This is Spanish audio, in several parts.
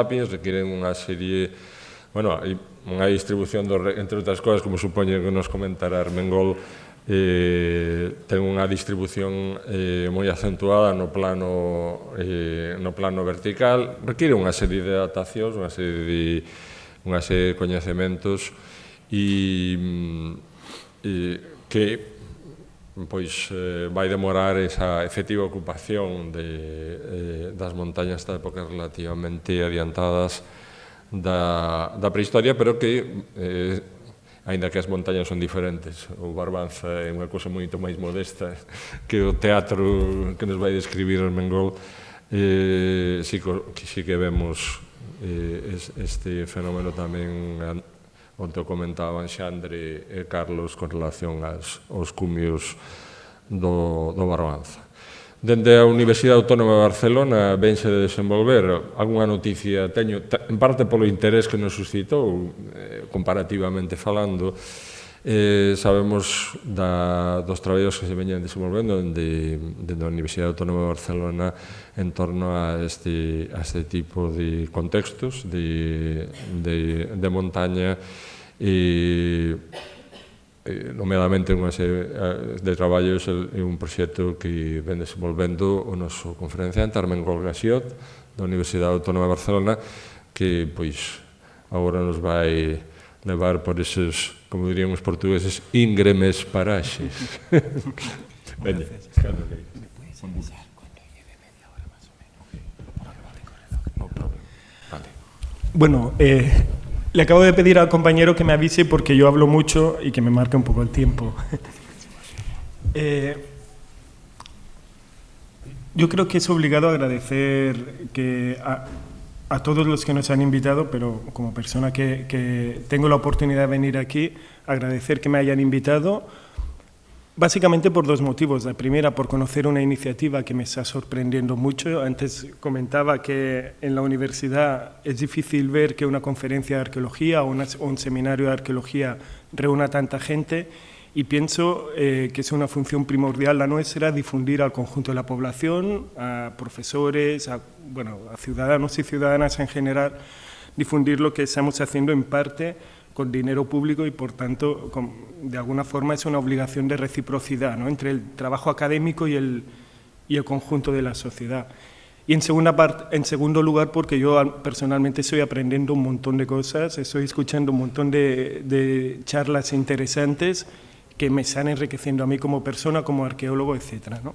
sapiens requiren unha serie, bueno, unha distribución, entre outras cousas, como supoño que nos comentará Armengol, ten unha distribución moi acentuada no plano vertical, require unha serie de adaptacións, unha serie de coñecementos que vai demorar esa efectiva ocupación das montañas de épocas relativamente adiantadas da prehistoria, pero que, aínda que as montañas son diferentes, o Barbanza é unha cousa moito máis modesta que o teatro que nos vai describir Armengol, sí que vemos este fenómeno tamén onde o comentaban Xandre e Carlos con relación aos cumios do Barbanza. Dende a Universidade Autónoma de Barcelona vense de desenvolver algunha noticia, teño, en parte polo interés que nos suscitou, comparativamente falando, sabemos dos traballos que se veñen desenvolvendo dende a Universidade Autónoma de Barcelona en torno a este tipo de contextos de montaña, nomeadamente unha serie de traballos en un proxecto que ven desenvolvendo o noso conferenciante Armengol Gaxiot da Universidade Autónoma de Barcelona, que pois agora nos vai levar por eses, como dirían os portugueses, íngremes paraxes. Veña, cando que Bueno, le acabo de pedir al compañero que me avise porque yo hablo mucho y que me marque un poco el tiempo. Yo creo que es obligado agradecer a todos los que nos han invitado, pero como persona que tengo la oportunidad de venir aquí, agradecer que me hayan invitado, básicamente por dos motivos. La primera, por conocer una iniciativa que me está sorprendiendo mucho. Antes comentaba que en la universidad es difícil ver que una conferencia de arqueología o un seminario de arqueología reúna tanta gente, y pienso que es una función primordial la nuestra, difundir al conjunto de la población, a profesores, a ciudadanos y ciudadanas en general, difundir lo que estamos haciendo en parte con dinero público y, por tanto, de alguna forma es una obligación de reciprocidad, ¿no?, entre el trabajo académico y el conjunto de la sociedad. Y en segundo lugar, porque yo personalmente estoy aprendiendo un montón de cosas, estoy escuchando un montón de charlas interesantes que me están enriqueciendo a mí como persona, como arqueólogo, etcétera, ¿no?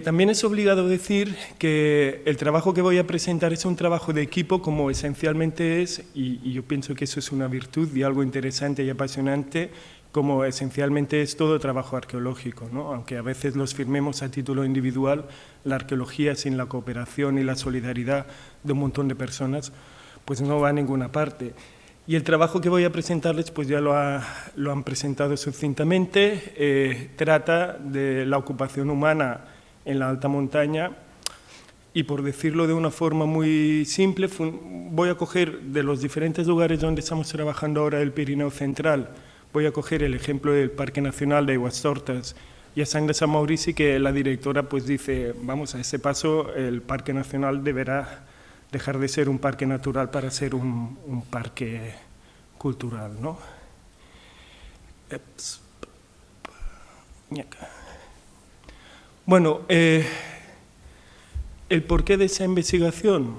También es obligado decir que el trabajo que voy a presentar es un trabajo de equipo, como esencialmente es, y yo pienso que eso es una virtud y algo interesante y apasionante, como esencialmente es todo trabajo arqueológico, ¿no? Aunque a veces los firmemos a título individual, la arqueología sin la cooperación y la solidaridad de un montón de personas, pues no va a ninguna parte. Y el trabajo que voy a presentarles, pues ya lo han presentado sucintamente, trata de la ocupación humana en la alta montaña, y por decirlo de una forma muy simple, voy a coger de los diferentes lugares donde estamos trabajando ahora el Pirineo Central, voy a coger el ejemplo del Parque Nacional de Aigüestortes y a Sant de Sant Maurici, que la directora pues dice, vamos, a ese paso el Parque Nacional deberá dejar de ser un parque natural para ser un parque cultural, ¿no? Bueno, el porqué de esa investigación,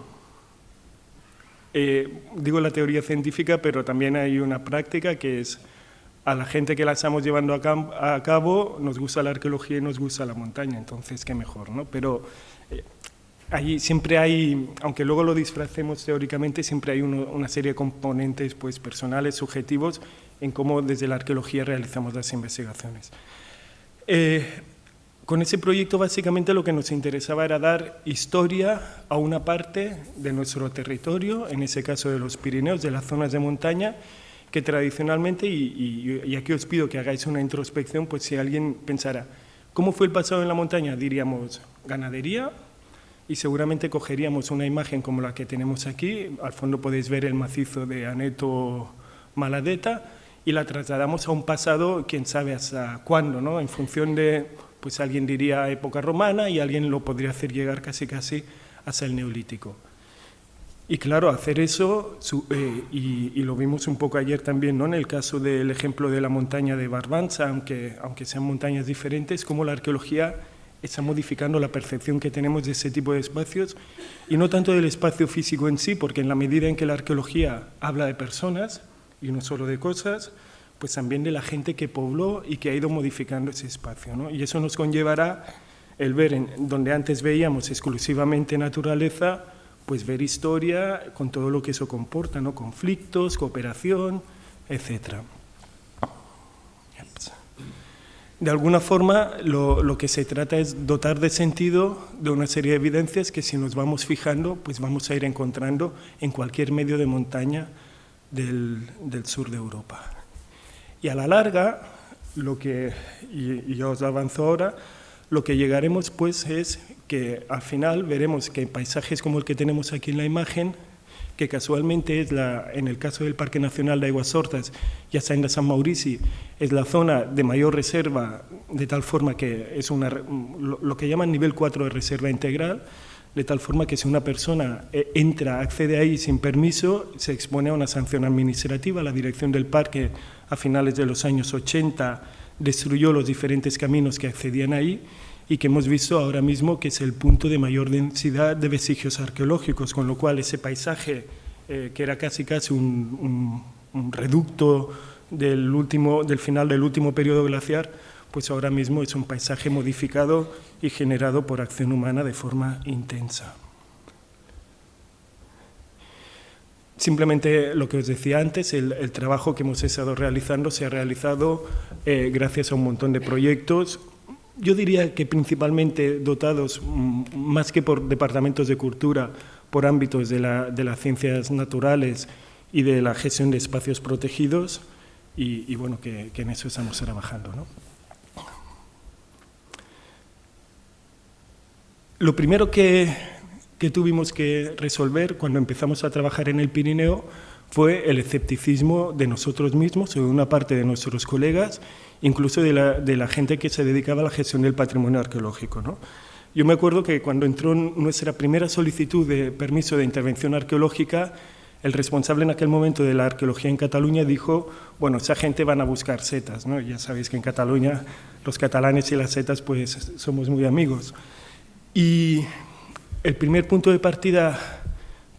digo la teoría científica, pero también hay una práctica que es, a la gente que la estamos llevando a cabo nos gusta la arqueología y nos gusta la montaña, entonces qué mejor, ¿no? Pero ahí siempre hay, aunque luego lo disfracemos teóricamente, siempre hay una serie de componentes pues, personales, subjetivos, en cómo desde la arqueología realizamos las investigaciones. Con ese proyecto básicamente lo que nos interesaba era dar historia a una parte de nuestro territorio, en ese caso de los Pirineos, de las zonas de montaña, que tradicionalmente, y aquí os pido que hagáis una introspección, pues si alguien pensara, ¿cómo fue el pasado en la montaña? Diríamos, ganadería, y seguramente cogeríamos una imagen como la que tenemos aquí, al fondo podéis ver el macizo de Aneto Maladeta, y la trasladamos a un pasado, quién sabe hasta cuándo, ¿no? En función de, pues alguien diría época romana y alguien lo podría hacer llegar casi hasta el Neolítico. Y claro, hacer eso, y lo vimos un poco ayer también, ¿no? En el caso del ejemplo de la montaña de Barbanza, aunque sean montañas diferentes, cómo la arqueología está modificando la percepción que tenemos de ese tipo de espacios, y no tanto del espacio físico en sí, porque en la medida en que la arqueología habla de personas y no solo de cosas, pues también de la gente que pobló y que ha ido modificando ese espacio, ¿no? Y eso nos conllevará el ver, donde antes veíamos exclusivamente naturaleza, pues ver historia con todo lo que eso comporta, ¿no? Conflictos, cooperación, etc. De alguna forma, lo que se trata es dotar de sentido de una serie de evidencias que, si nos vamos fijando, pues vamos a ir encontrando en cualquier medio de montaña del sur de Europa. Y a la larga, y yo os avanzo ahora, lo que llegaremos pues es que al final veremos que paisajes como el que tenemos aquí en la imagen, que casualmente es en el caso del Parque Nacional de Aigües-Hortas y hasta en la Sant Maurici, es la zona de mayor reserva, de tal forma que es lo que llaman nivel 4 de reserva integral, de tal forma que si una persona accede ahí sin permiso, se expone a una sanción administrativa. La dirección del parque, a finales de los años 80, destruyó los diferentes caminos que accedían ahí, y que hemos visto ahora mismo que es el punto de mayor densidad de vestigios arqueológicos, con lo cual ese paisaje, que era casi un reducto del final del último periodo glaciar, pues ahora mismo es un paisaje modificado y generado por acción humana de forma intensa. Simplemente lo que os decía antes, el trabajo que hemos estado realizando se ha realizado gracias a un montón de proyectos. Yo diría que principalmente dotados, más que por departamentos de cultura, por ámbitos de las ciencias naturales y de la gestión de espacios protegidos, y bueno, que en eso estamos trabajando, ¿no? Lo primero que tuvimos que resolver cuando empezamos a trabajar en el Pirineo fue el escepticismo de nosotros mismos, o de una parte de nuestros colegas, incluso de la gente que se dedicaba a la gestión del patrimonio arqueológico, ¿no? Yo me acuerdo que cuando entró nuestra primera solicitud de permiso de intervención arqueológica, el responsable en aquel momento de la arqueología en Cataluña dijo, bueno, esa gente van a buscar setas, ¿no? Ya sabéis que en Cataluña los catalanes y las setas pues somos muy amigos. Y el primer punto de partida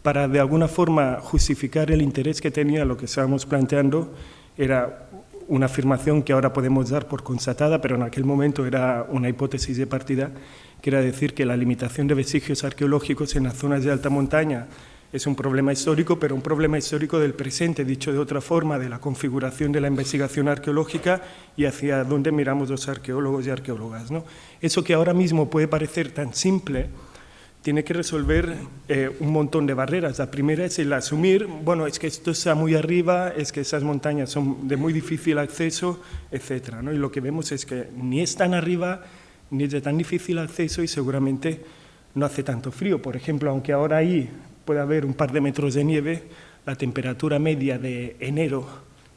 para de alguna forma justificar el interés que tenía lo que estábamos planteando era una afirmación que ahora podemos dar por constatada, pero en aquel momento era una hipótesis de partida, que era decir que la limitación de vestigios arqueológicos en las zonas de alta montaña es un problema histórico, pero un problema histórico del presente, dicho de otra forma, de la configuración de la investigación arqueológica y hacia dónde miramos los arqueólogos y arqueólogas, ¿no? Eso que ahora mismo puede parecer tan simple, tiene que resolver un montón de barreras. La primera es el asumir, bueno, es que esto está muy arriba, es que esas montañas son de muy difícil acceso, etcétera, ¿no? Y lo que vemos es que ni es tan arriba, ni es de tan difícil acceso, y seguramente no hace tanto frío. Por ejemplo, aunque ahora ahí puede haber un par de metros de nieve, la temperatura media de enero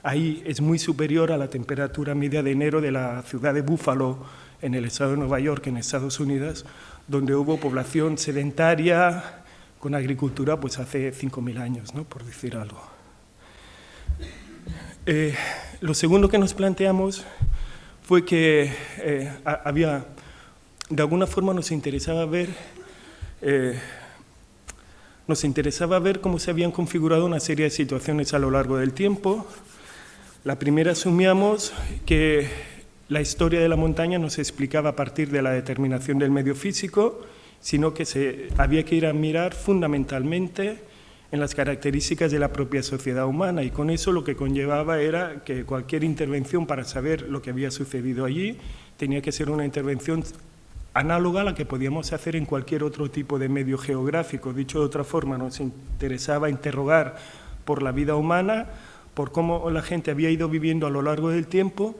ahí es muy superior a la temperatura media de enero de la ciudad de Buffalo, en el estado de Nueva York, en Estados Unidos, donde hubo población sedentaria con agricultura pues hace 5.000 años, ¿no? Por decir algo. Lo segundo que nos planteamos fue que de alguna forma nos interesaba ver cómo se habían configurado una serie de situaciones a lo largo del tiempo. La primera, asumíamos que la historia de la montaña no se explicaba a partir de la determinación del medio físico, sino que había que ir a mirar fundamentalmente en las características de la propia sociedad humana, y con eso lo que conllevaba era que cualquier intervención para saber lo que había sucedido allí tenía que ser una intervención análoga a la que podíamos hacer en cualquier otro tipo de medio geográfico. Dicho de otra forma, nos interesaba interrogar por la vida humana, por cómo la gente había ido viviendo a lo largo del tiempo,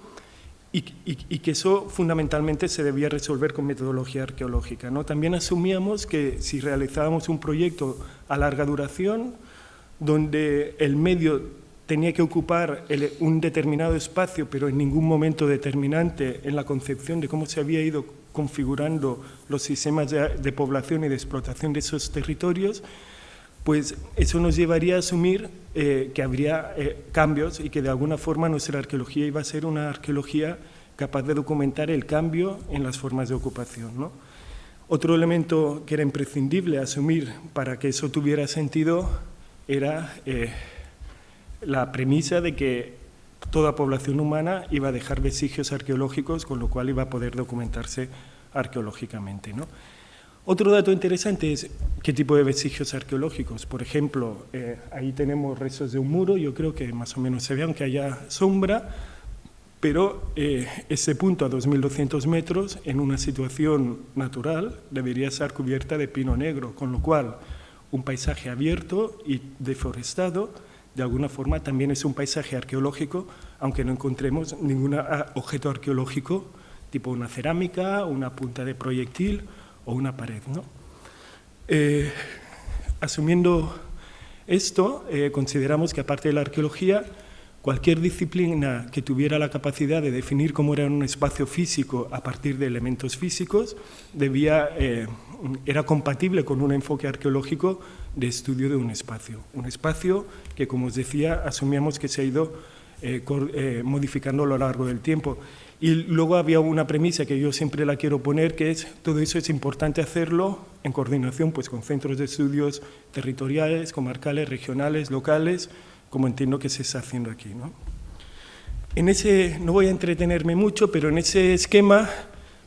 y que eso fundamentalmente se debía resolver con metodología arqueológica, ¿no? También asumíamos que si realizábamos un proyecto a larga duración, donde el medio tenía que ocupar un determinado espacio, pero en ningún momento determinante en la concepción de cómo se había ido configurando los sistemas de población y de explotación de esos territorios, pues eso nos llevaría a asumir que habría cambios y que de alguna forma nuestra arqueología iba a ser una arqueología capaz de documentar el cambio en las formas de ocupación, ¿no? Otro elemento que era imprescindible asumir para que eso tuviera sentido era la premisa de que toda población humana iba a dejar vestigios arqueológicos, con lo cual iba a poder documentarse arqueológicamente, ¿no? Otro dato interesante es qué tipo de vestigios arqueológicos. Por ejemplo, ahí tenemos restos de un muro, yo creo que más o menos se ve, aunque haya sombra, pero ese punto a 2.200 metros, en una situación natural, debería estar cubierta de pino negro, con lo cual un paisaje abierto y deforestado, de alguna forma también es un paisaje arqueológico, aunque no encontremos ningún objeto arqueológico, tipo una cerámica, una punta de proyectil o una pared, ¿no? Asumiendo esto, consideramos que aparte de la arqueología, cualquier disciplina que tuviera la capacidad de definir cómo era un espacio físico a partir de elementos físicos era compatible con un enfoque arqueológico de estudio de un espacio que, como os decía, asumíamos que se ha ido modificando a lo largo del tiempo. Y luego había una premisa que yo siempre la quiero poner, que es todo eso es importante hacerlo en coordinación pues, con centros de estudios territoriales, comarcales, regionales, locales, como entiendo que se está haciendo aquí, ¿no? No voy a entretenerme mucho, pero en ese esquema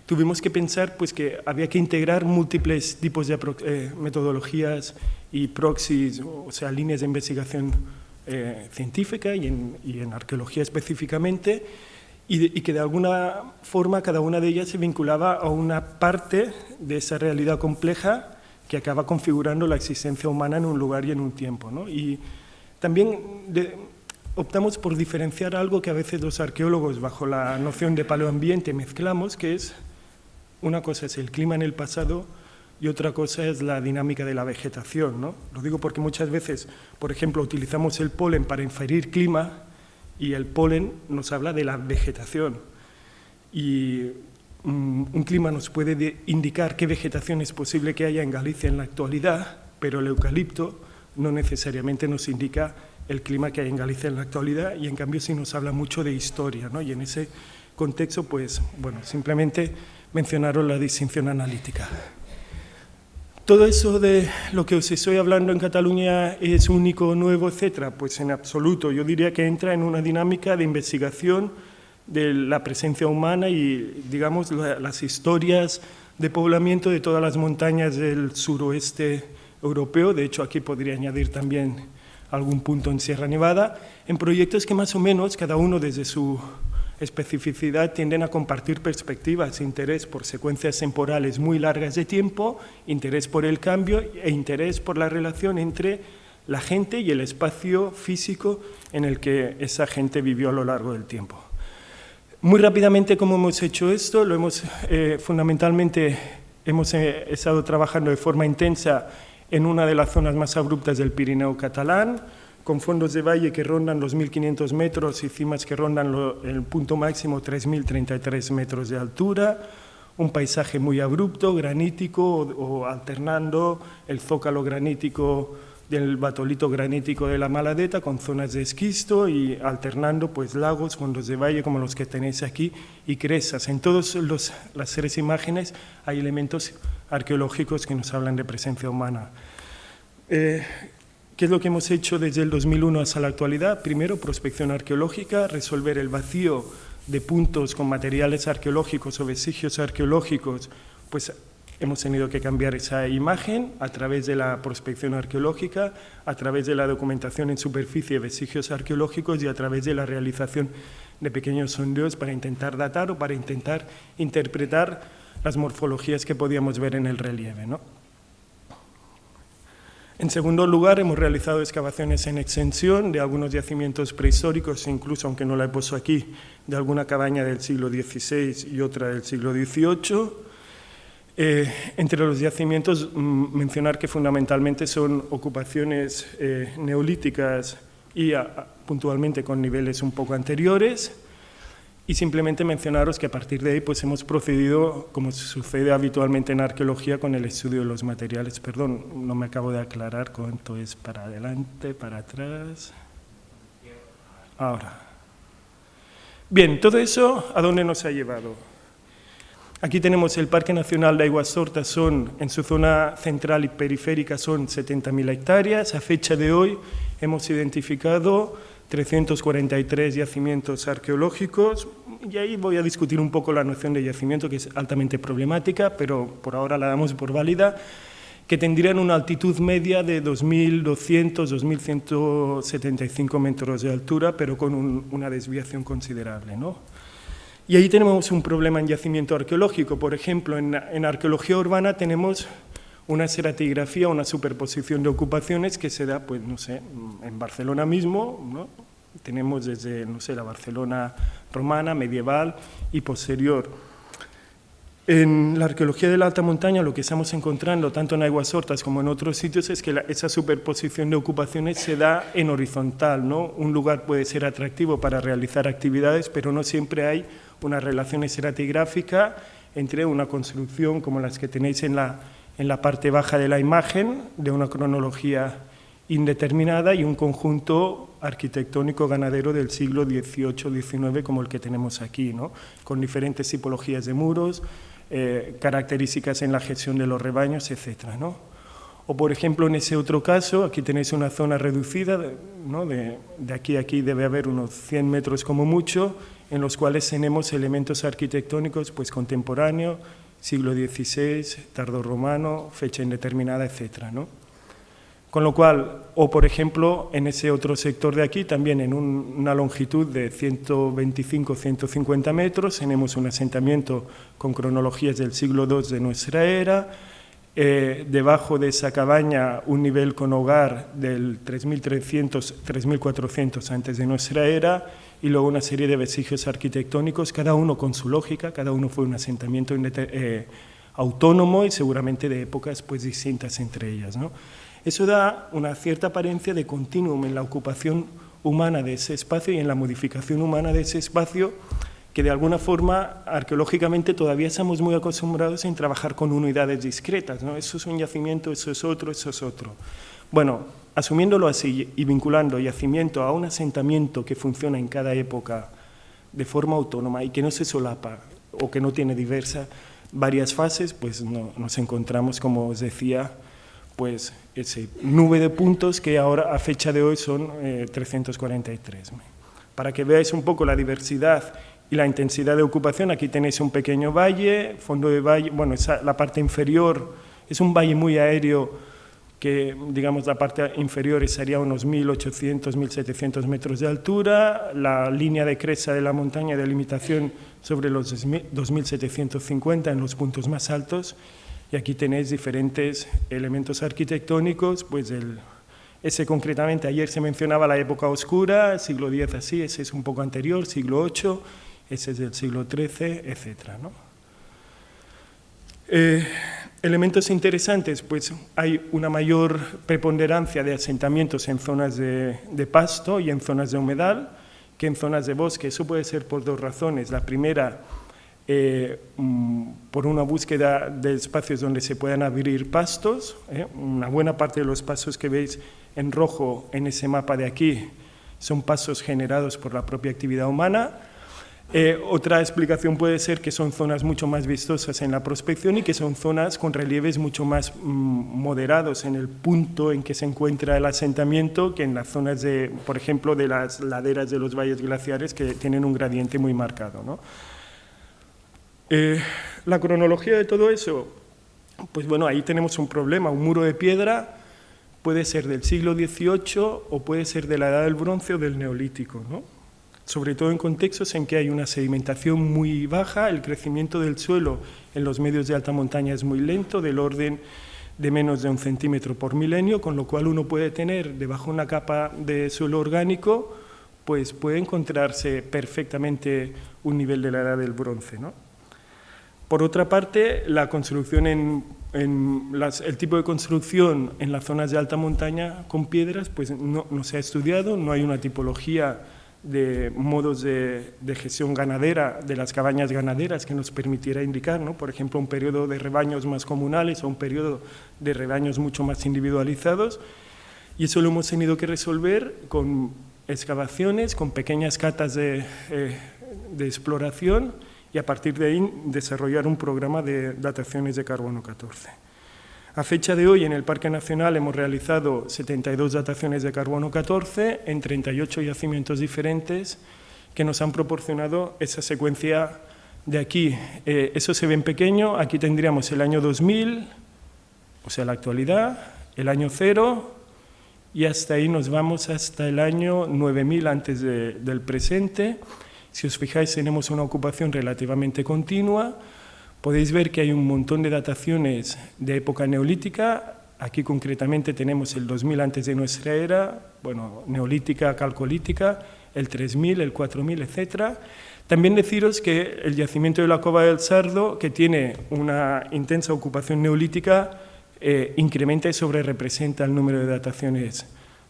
tuvimos que pensar pues, que había que integrar múltiples tipos de metodologías y proxies, o sea, líneas de investigación científica y en arqueología específicamente, y que de alguna forma cada una de ellas se vinculaba a una parte de esa realidad compleja que acaba configurando la existencia humana en un lugar y en un tiempo, ¿no? Y también optamos por diferenciar algo que a veces los arqueólogos bajo la noción de paleoambiente mezclamos, que es una cosa es el clima en el pasado y otra cosa es la dinámica de la vegetación, ¿no? Lo digo porque muchas veces, por ejemplo, utilizamos el polen para inferir clima y el polen nos habla de la vegetación. Y un clima nos puede indicar qué vegetación es posible que haya en Galicia en la actualidad, pero el eucalipto no necesariamente nos indica el clima que hay en Galicia en la actualidad y en cambio sí nos habla mucho de historia, ¿no? Y en ese contexto, pues, bueno, simplemente mencionaron la distinción analítica. ¿Todo eso de lo que os estoy hablando en Cataluña es único, nuevo, etcétera? Pues en absoluto. Yo diría que entra en una dinámica de investigación de la presencia humana y, digamos, las historias de poblamiento de todas las montañas del suroeste europeo. De hecho, aquí podría añadir también algún punto en Sierra Nevada, en proyectos que más o menos, cada uno desde su especificidad, tienden a compartir perspectivas, interés por secuencias temporales muy largas de tiempo, interés por el cambio e interés por la relación entre la gente y el espacio físico en el que esa gente vivió a lo largo del tiempo. Muy rápidamente, ¿cómo hemos hecho esto? Fundamentalmente hemos estado trabajando de forma intensa en una de las zonas más abruptas del Pirineo catalán, con fondos de valle que rondan los 1.500 metros y cimas que rondan el punto máximo 3.033 metros de altura, un paisaje muy abrupto, granítico o alternando el zócalo granítico del batolito granítico de la Maladeta con zonas de esquisto y alternando pues, lagos, fondos de valle como los que tenéis aquí y crestas. En todas las 3 imágenes hay elementos arqueológicos que nos hablan de presencia humana. ¿Qué es lo que hemos hecho desde el 2001 hasta la actualidad? Primero, prospección arqueológica, resolver el vacío de puntos con materiales arqueológicos o vestigios arqueológicos, pues hemos tenido que cambiar esa imagen a través de la prospección arqueológica, a través de la documentación en superficie de vestigios arqueológicos y a través de la realización de pequeños sondeos para intentar datar o para intentar interpretar las morfologías que podíamos ver en el relieve, ¿no? En segundo lugar, hemos realizado excavaciones en extensión de algunos yacimientos prehistóricos, incluso, aunque no la he puesto aquí, de alguna cabaña del siglo XVI y otra del siglo XVIII. Entre los yacimientos, mencionar que fundamentalmente son ocupaciones neolíticas y puntualmente con niveles un poco anteriores. Y simplemente mencionaros que a partir de ahí pues hemos procedido, como sucede habitualmente en arqueología, con el estudio de los materiales. Perdón, no me acabo de aclarar cuánto es para adelante, para atrás. Ahora. Bien, todo eso, ¿a dónde nos ha llevado? Aquí tenemos el Parque Nacional de Aigüestorta, en su zona central y periférica son 70.000 hectáreas. A fecha de hoy hemos identificado 343 yacimientos arqueológicos, y ahí voy a discutir un poco la noción de yacimiento, que es altamente problemática, pero por ahora la damos por válida, que tendrían una altitud media de 2.200, 2.175 metros de altura, pero con una desviación considerable, ¿no? Y ahí tenemos un problema en yacimiento arqueológico. Por ejemplo, en arqueología urbana tenemos una estratigrafía, una superposición de ocupaciones que se da, pues, no sé, en Barcelona mismo, ¿no? Tenemos desde, no sé, la Barcelona romana, medieval y posterior. En la arqueología de la alta montaña lo que estamos encontrando, tanto en Aigüestortas como en otros sitios, es que esa superposición de ocupaciones se da en horizontal, ¿no? Un lugar puede ser atractivo para realizar actividades, pero no siempre hay una relación estratigráfica entre una construcción como las que tenéis en la parte baja de la imagen, de una cronología indeterminada, y un conjunto arquitectónico ganadero del siglo XVIII-XIX como el que tenemos aquí, ¿no? Con diferentes tipologías de muros, características en la gestión de los rebaños, etcétera, ¿no? O, por ejemplo, en ese otro caso, aquí tenéis una zona reducida, ¿no? De aquí a aquí debe haber unos 100 metros como mucho, en los cuales tenemos elementos arquitectónicos pues, contemporáneos, siglo XVI, tardorromano, fecha indeterminada, etcétera, ¿no? Con lo cual, o por ejemplo, en ese otro sector de aquí, también en una longitud de 125-150 metros, tenemos un asentamiento con cronologías del siglo II de nuestra era, debajo de esa cabaña un nivel con hogar del 3300-3400 antes de nuestra era, y luego una serie de vestigios arquitectónicos, cada uno con su lógica, cada uno fue un asentamiento autónomo y seguramente de épocas pues, distintas entre ellas, ¿no? Eso da una cierta apariencia de continuum en la ocupación humana de ese espacio y en la modificación humana de ese espacio, que de alguna forma arqueológicamente todavía estamos muy acostumbrados en trabajar con unidades discretas, ¿no? Eso es un yacimiento, eso es otro, eso es otro. Bueno, asumiéndolo así y vinculando yacimiento a un asentamiento que funciona en cada época de forma autónoma y que no se solapa o que no tiene varias fases, pues nos encontramos, como os decía, pues esa nube de puntos que ahora a fecha de hoy son 343. Para que veáis un poco la diversidad y la intensidad de ocupación, aquí tenéis un pequeño valle, fondo de valle, bueno, la parte inferior es un valle muy aéreo que, digamos, la parte inferior estaría a unos 1.800, 1.700 metros de altura, la línea de cresta de la montaña de limitación sobre los 2.750 en los puntos más altos. Y aquí tenéis diferentes elementos arquitectónicos, pues ese concretamente, ayer se mencionaba la época oscura, siglo X así, ese es un poco anterior, siglo VIII, ese es del siglo XIII, etc., ¿no? Elementos interesantes, pues hay una mayor preponderancia de asentamientos en zonas de pasto y en zonas de humedal que en zonas de bosque. Eso puede ser por dos razones. La primera, por una búsqueda de espacios donde se puedan abrir pastos. Una buena parte de los pastos que veis en rojo en ese mapa de aquí son pastos generados por la propia actividad humana. Otra explicación puede ser que son zonas mucho más vistosas en la prospección y que son zonas con relieves mucho más moderados en el punto en que se encuentra el asentamiento que en las zonas, por ejemplo, de las laderas de los valles glaciares que tienen un gradiente muy marcado, ¿no? La cronología de todo eso, pues bueno, ahí tenemos un problema. Un muro de piedra puede ser del siglo XVIII o puede ser de la Edad del Bronce o del Neolítico, ¿no? Sobre todo en contextos en que hay una sedimentación muy baja, el crecimiento del suelo en los medios de alta montaña es muy lento, del orden de menos de 1 centímetro por milenio, con lo cual uno puede tener debajo una capa de suelo orgánico, pues puede encontrarse perfectamente un nivel de la Edad del Bronce, ¿no? Por otra parte, la construcción el tipo de construcción en las zonas de alta montaña con piedras pues no se ha estudiado, no hay una tipología de modos de gestión ganadera de las cabañas ganaderas que nos permitiera indicar, ¿no? Por ejemplo, un periodo de rebaños más comunales o un periodo de rebaños mucho más individualizados. Y eso lo hemos tenido que resolver con excavaciones, con pequeñas catas de exploración y a partir de ahí desarrollar un programa de dataciones de carbono 14. A fecha de hoy, en el Parque Nacional hemos realizado 72 dataciones de carbono 14 en 38 yacimientos diferentes que nos han proporcionado esa secuencia de aquí. Eso se ve en pequeño, aquí tendríamos el año 2000, o sea, la actualidad, el año 0, y hasta ahí nos vamos hasta el año 9000 antes del presente. Si os fijáis, tenemos una ocupación relativamente continua. Podéis ver que hay un montón de dataciones de época neolítica. Aquí concretamente tenemos el 2000 antes de nuestra era, bueno, neolítica, calcolítica, el 3000, el 4000, etc. También deciros que el yacimiento de la Cova del Sardo, que tiene una intensa ocupación neolítica, incrementa y sobrerepresenta el número de dataciones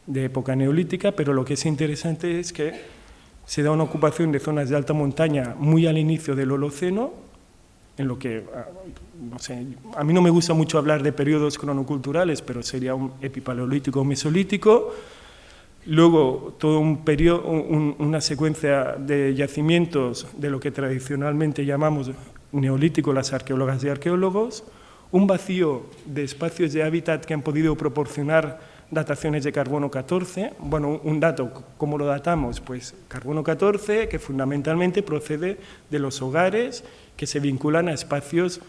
de época neolítica, pero lo que es interesante es que se da una ocupación de zonas de alta montaña muy al inicio del Holoceno, en lo que, no sé, a mí no me gusta mucho hablar de periodos cronoculturales, pero sería un epipaleolítico o mesolítico. Luego, todo un periodo, una secuencia de yacimientos de lo que tradicionalmente llamamos neolítico, las arqueólogas y arqueólogos, un vacío de espacios de hábitat que han podido proporcionar dataciones de carbono 14. Bueno, un dato, ¿cómo lo datamos? Pues carbono 14, que fundamentalmente procede de los hogares que se vinculan a espacios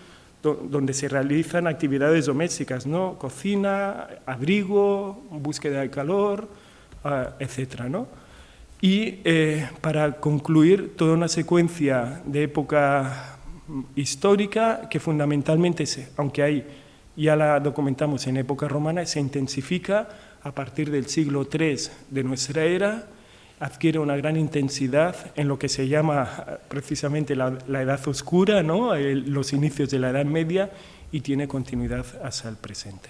donde se realizan actividades domésticas, ¿no? Cocina, abrigo, búsqueda de calor, etcétera, ¿no? Y para concluir, toda una secuencia de época histórica que fundamentalmente, aunque hay, ya la documentamos en época romana, se intensifica a partir del siglo III de nuestra era, adquiere una gran intensidad en lo que se llama precisamente la Edad Oscura, ¿no? Los inicios de la Edad Media, y tiene continuidad hasta el presente.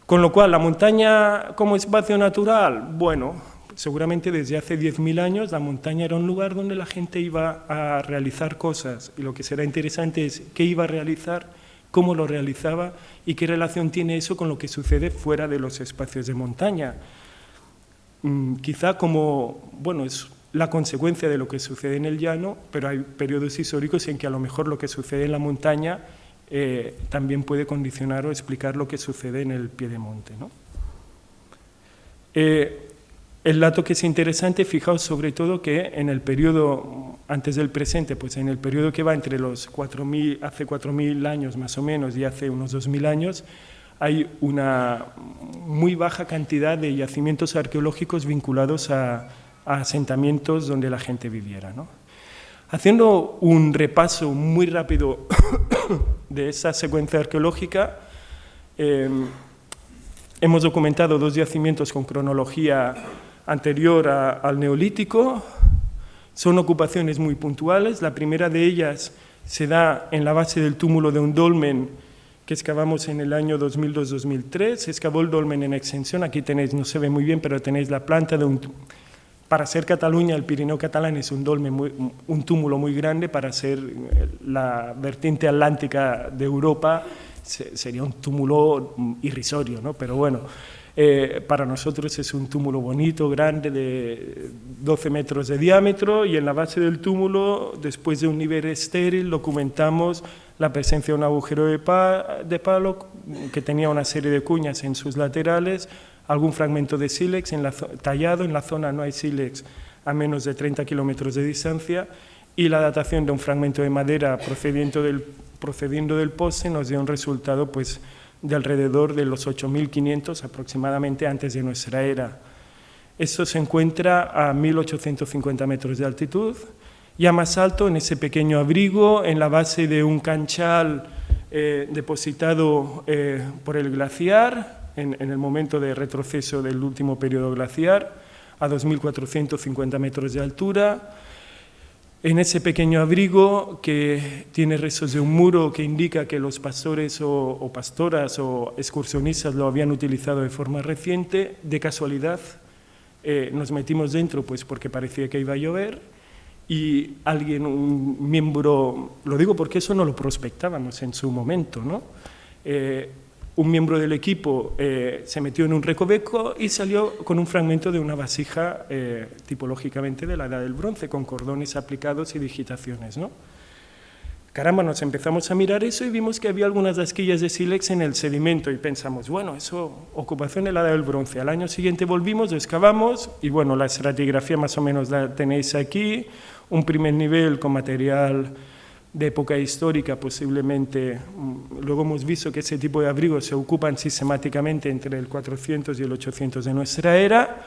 Con lo cual, la montaña como espacio natural, bueno, seguramente desde hace 10.000 años la montaña era un lugar donde la gente iba a realizar cosas, y lo que será interesante es qué iba a realizar, cómo lo realizaba y qué relación tiene eso con lo que sucede fuera de los espacios de montaña. Quizá como, bueno, es la consecuencia de lo que sucede en el llano, pero hay periodos históricos en que a lo mejor lo que sucede en la montaña también puede condicionar o explicar lo que sucede en el piedemonte, ¿no? El dato que es interesante, fijaos sobre todo que en el periodo antes del presente, pues en el periodo que va entre los 4.000, hace 4.000 años más o menos y hace unos 2.000 años, hay una muy baja cantidad de yacimientos arqueológicos vinculados a asentamientos donde la gente viviera, ¿no? Haciendo un repaso muy rápido de esa secuencia arqueológica, hemos documentado 2 yacimientos con cronología anterior al Neolítico. Son ocupaciones muy puntuales. La primera de ellas se da en la base del túmulo de un dolmen que excavamos en el año 2002-2003. Se excavó el dolmen en extensión. Aquí tenéis, no se ve muy bien, pero tenéis la planta de un... Para ser Cataluña, el Pirineo catalán es un dolmen, un túmulo muy grande. Para ser la vertiente atlántica de Europa sería un túmulo irrisorio, ¿no? Pero bueno, para nosotros es un túmulo bonito, grande, de 12 metros de diámetro, y en la base del túmulo, después de un nivel estéril, documentamos la presencia de un agujero de palo que tenía una serie de cuñas en sus laterales, algún fragmento de sílex tallado. En la zona no hay sílex a menos de 30 kilómetros de distancia, y la datación de un fragmento de madera procediendo del poste nos dio un resultado pues, de alrededor de los 8.500 aproximadamente antes de nuestra era. Esto se encuentra a 1.850 metros de altitud, ya más alto, en ese pequeño abrigo, en la base de un canchal depositado por el glaciar, en el momento de retroceso del último periodo glaciar, a 2.450 metros de altura. En ese pequeño abrigo que tiene restos de un muro que indica que los pastores o pastoras o excursionistas lo habían utilizado de forma reciente, de casualidad nos metimos dentro pues porque parecía que iba a llover y alguien, un miembro, lo digo porque eso no lo prospectábamos en su momento, ¿no? Un miembro del equipo se metió en un recoveco y salió con un fragmento de una vasija tipológicamente de la Edad del Bronce, con cordones aplicados y digitaciones, ¿no? Caramba, nos empezamos a mirar eso y vimos que había algunas asquillas de sílex en el sedimento y pensamos, bueno, eso, ocupación de la Edad del Bronce. Al año siguiente volvimos, excavamos y bueno, la estratigrafía más o menos la tenéis aquí, un primer nivel con material de época histórica posiblemente. Luego hemos visto que ese tipo de abrigos se ocupan sistemáticamente entre el 400 y el 800 de nuestra era.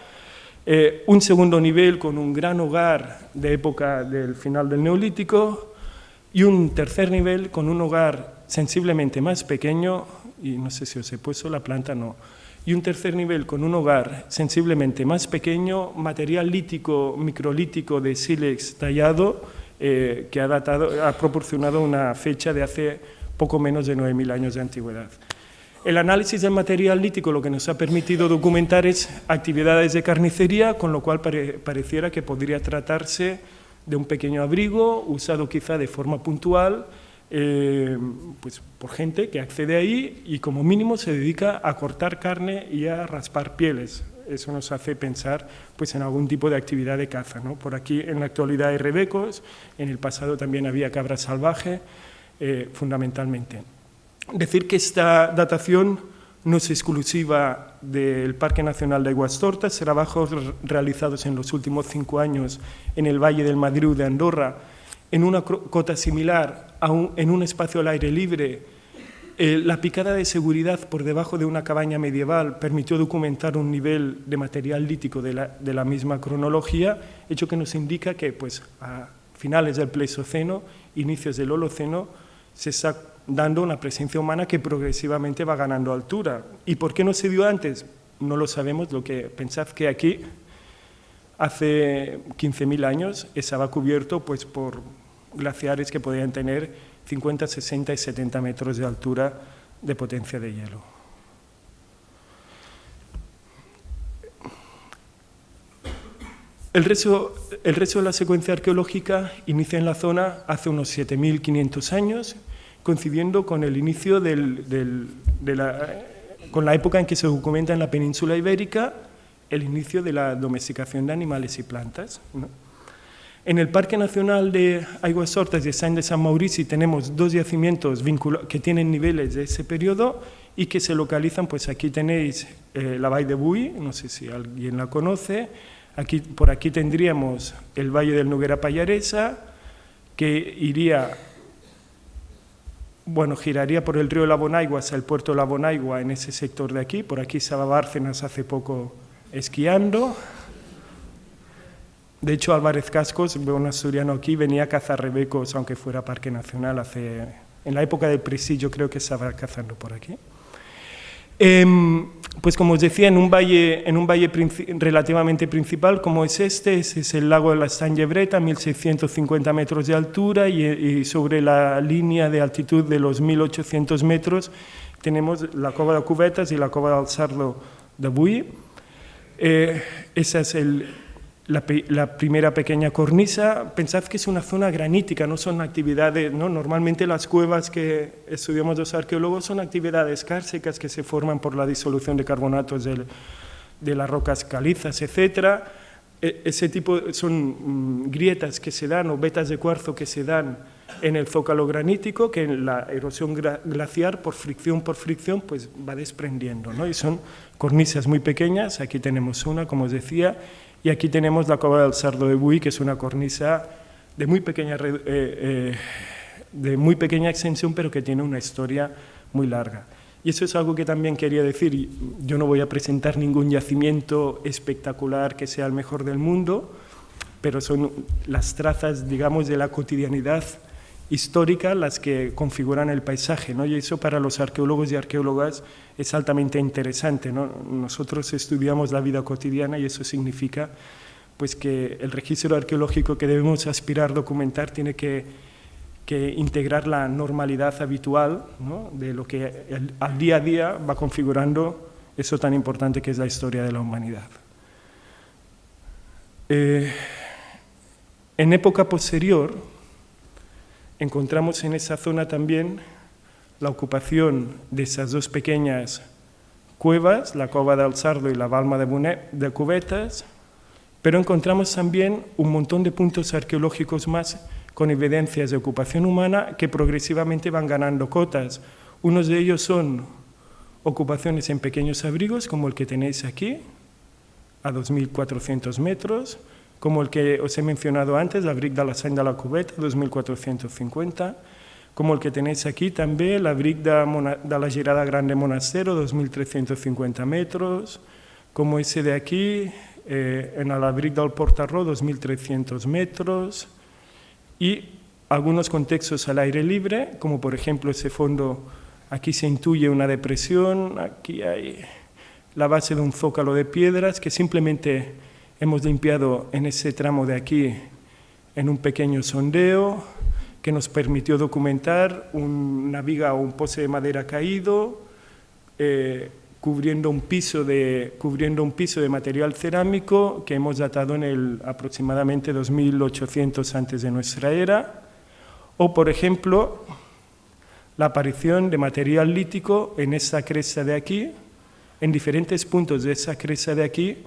Un segundo nivel con un gran hogar de época del final del Neolítico. Y un tercer nivel con un hogar sensiblemente más pequeño, y no sé si os he puesto la planta, no. Y un tercer nivel con un hogar sensiblemente más pequeño, material lítico, microlítico de sílex tallado, que ha proporcionado una fecha de hace poco menos de 9.000 años de antigüedad. El análisis del material lítico lo que nos ha permitido documentar es actividades de carnicería, con lo cual pareciera que podría tratarse de un pequeño abrigo usado quizá de forma puntual pues por gente que accede ahí y como mínimo se dedica a cortar carne y a raspar pieles. Eso nos hace pensar pues, en algún tipo de actividad de caza, ¿no? Por aquí en la actualidad hay rebecos, en el pasado también había cabra salvaje, fundamentalmente. Decir que esta datación no es exclusiva del Parque Nacional de Aigüestortes, trabajos realizados en los últimos 5 años en el Valle del Madriu de Andorra, en una cota similar, en un espacio al aire libre. La picada de seguridad por debajo de una cabaña medieval permitió documentar un nivel de material lítico de la misma cronología, hecho que nos indica que pues, a finales del Pleistoceno, inicios del Holoceno, se está dando una presencia humana que progresivamente va ganando altura. ¿Y por qué no se dio antes? No lo sabemos. Pensad que aquí, hace 15.000 años, estaba cubierto pues, por glaciares que podían tener 50, 60 y 70 metros de altura de potencia de hielo. El resto de la secuencia arqueológica inicia en la zona hace unos 7.500 años, coincidiendo con el inicio con la época en que se documenta en la península ibérica el inicio de la domesticación de animales y plantas, ¿no? En el Parque Nacional de Aigüestortes de Sant de Sant Maurici tenemos 2 yacimientos que tienen niveles de ese periodo y que se localizan, pues aquí tenéis la Vall de Boí, no sé si alguien la conoce, por aquí tendríamos el Valle del Noguera Pallaresa, que giraría por el río Labonaigua hasta el puerto de Labonaigua en ese sector de aquí. Por aquí estaba Bárcenas hace poco esquiando. De hecho, Álvarez Cascos, veo un asturiano aquí, venía a cazar rebecos, aunque fuera Parque Nacional, en la época del Presillo creo que estaba cazando por aquí. Pues como os decía, en un valle relativamente principal como es ese es el lago de la Estanyebreta, 1.650 metros de altura y sobre la línea de altitud de los 1.800 metros tenemos la Cova de Cubetas y la Cova del Sardo de Boí. Esa es la primera pequeña cornisa. Pensad que es una zona granítica, no son actividades, ¿no? Normalmente las cuevas que estudiamos los arqueólogos son actividades kársicas que se forman por la disolución de carbonatos de las rocas calizas, etc. Ese tipo son grietas que se dan o vetas de cuarzo que se dan en el zócalo granítico que en la erosión glaciar por fricción pues va desprendiendo, ¿no? Y son cornisas muy pequeñas. Aquí tenemos una, como os decía, y aquí tenemos la Cova del Sardo de Boí, que es una cornisa de muy pequeña extensión, pero que tiene una historia muy larga. Y eso es algo que también quería decir. Yo no voy a presentar ningún yacimiento espectacular que sea el mejor del mundo, pero son las trazas, digamos, de la cotidianidad histórica las que configuran el paisaje, ¿no? Y eso para los arqueólogos y arqueólogas es altamente interesante, ¿no? Nosotros estudiamos la vida cotidiana y eso significa pues, que el registro arqueológico que debemos aspirar a documentar tiene que integrar la normalidad habitual, ¿no? De lo que al día a día va configurando eso tan importante que es la historia de la humanidad. En época posterior, encontramos en esa zona también la ocupación de esas dos pequeñas cuevas, la Cova del Sardo y la Balma de Cubetas, pero encontramos también un montón de puntos arqueológicos más con evidencias de ocupación humana que progresivamente van ganando cotas. Unos de ellos son ocupaciones en pequeños abrigos, como el que tenéis aquí, a 2.400 metros, como el que os he mencionado antes, l'abric de la Seny de la Cubeta, 2.450, como el que tenéis aquí també, l'abric de la Girada Grande Monastero, 2.350 metros, como ese de aquí, en el abric del Portarró, 2.300 metros, y algunos contextos al aire libre, como por ejemplo ese fondo, aquí se intuye una depresión, aquí hay la base de un zócalo de piedras que simplemente hemos limpiado en ese tramo de aquí en un pequeño sondeo que nos permitió documentar una viga o un poste de madera caído, cubriendo un piso de material cerámico que hemos datado en el aproximadamente 2800 antes de nuestra era, o por ejemplo la aparición de material lítico en esta cresta de aquí, en diferentes puntos de esa cresta de aquí,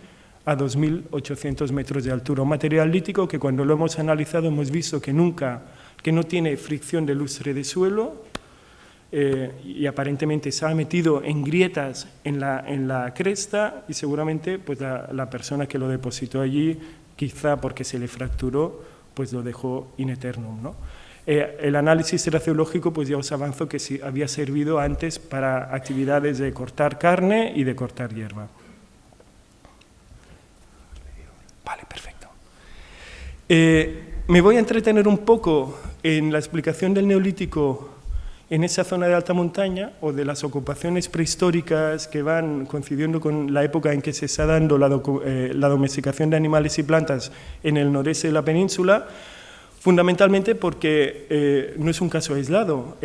a 2.800 metros de altura. Un material lítico que cuando lo hemos analizado hemos visto que no tiene fricción de lustre de suelo y aparentemente se ha metido en grietas en la cresta y seguramente pues, la persona que lo depositó allí, quizá porque se le fracturó, pues lo dejó in eternum, ¿no? El análisis traceológico, pues ya os avanzo que sí, había servido antes para actividades de cortar carne y de cortar hierba. Vale, perfecto. Me voy a entretener un poco en la explicación del Neolítico en esa zona de alta montaña o de las ocupaciones prehistóricas que van coincidiendo con la época en que se está dando la domesticación de animales y plantas en el noreste de la península, fundamentalmente porque no es un caso aislado.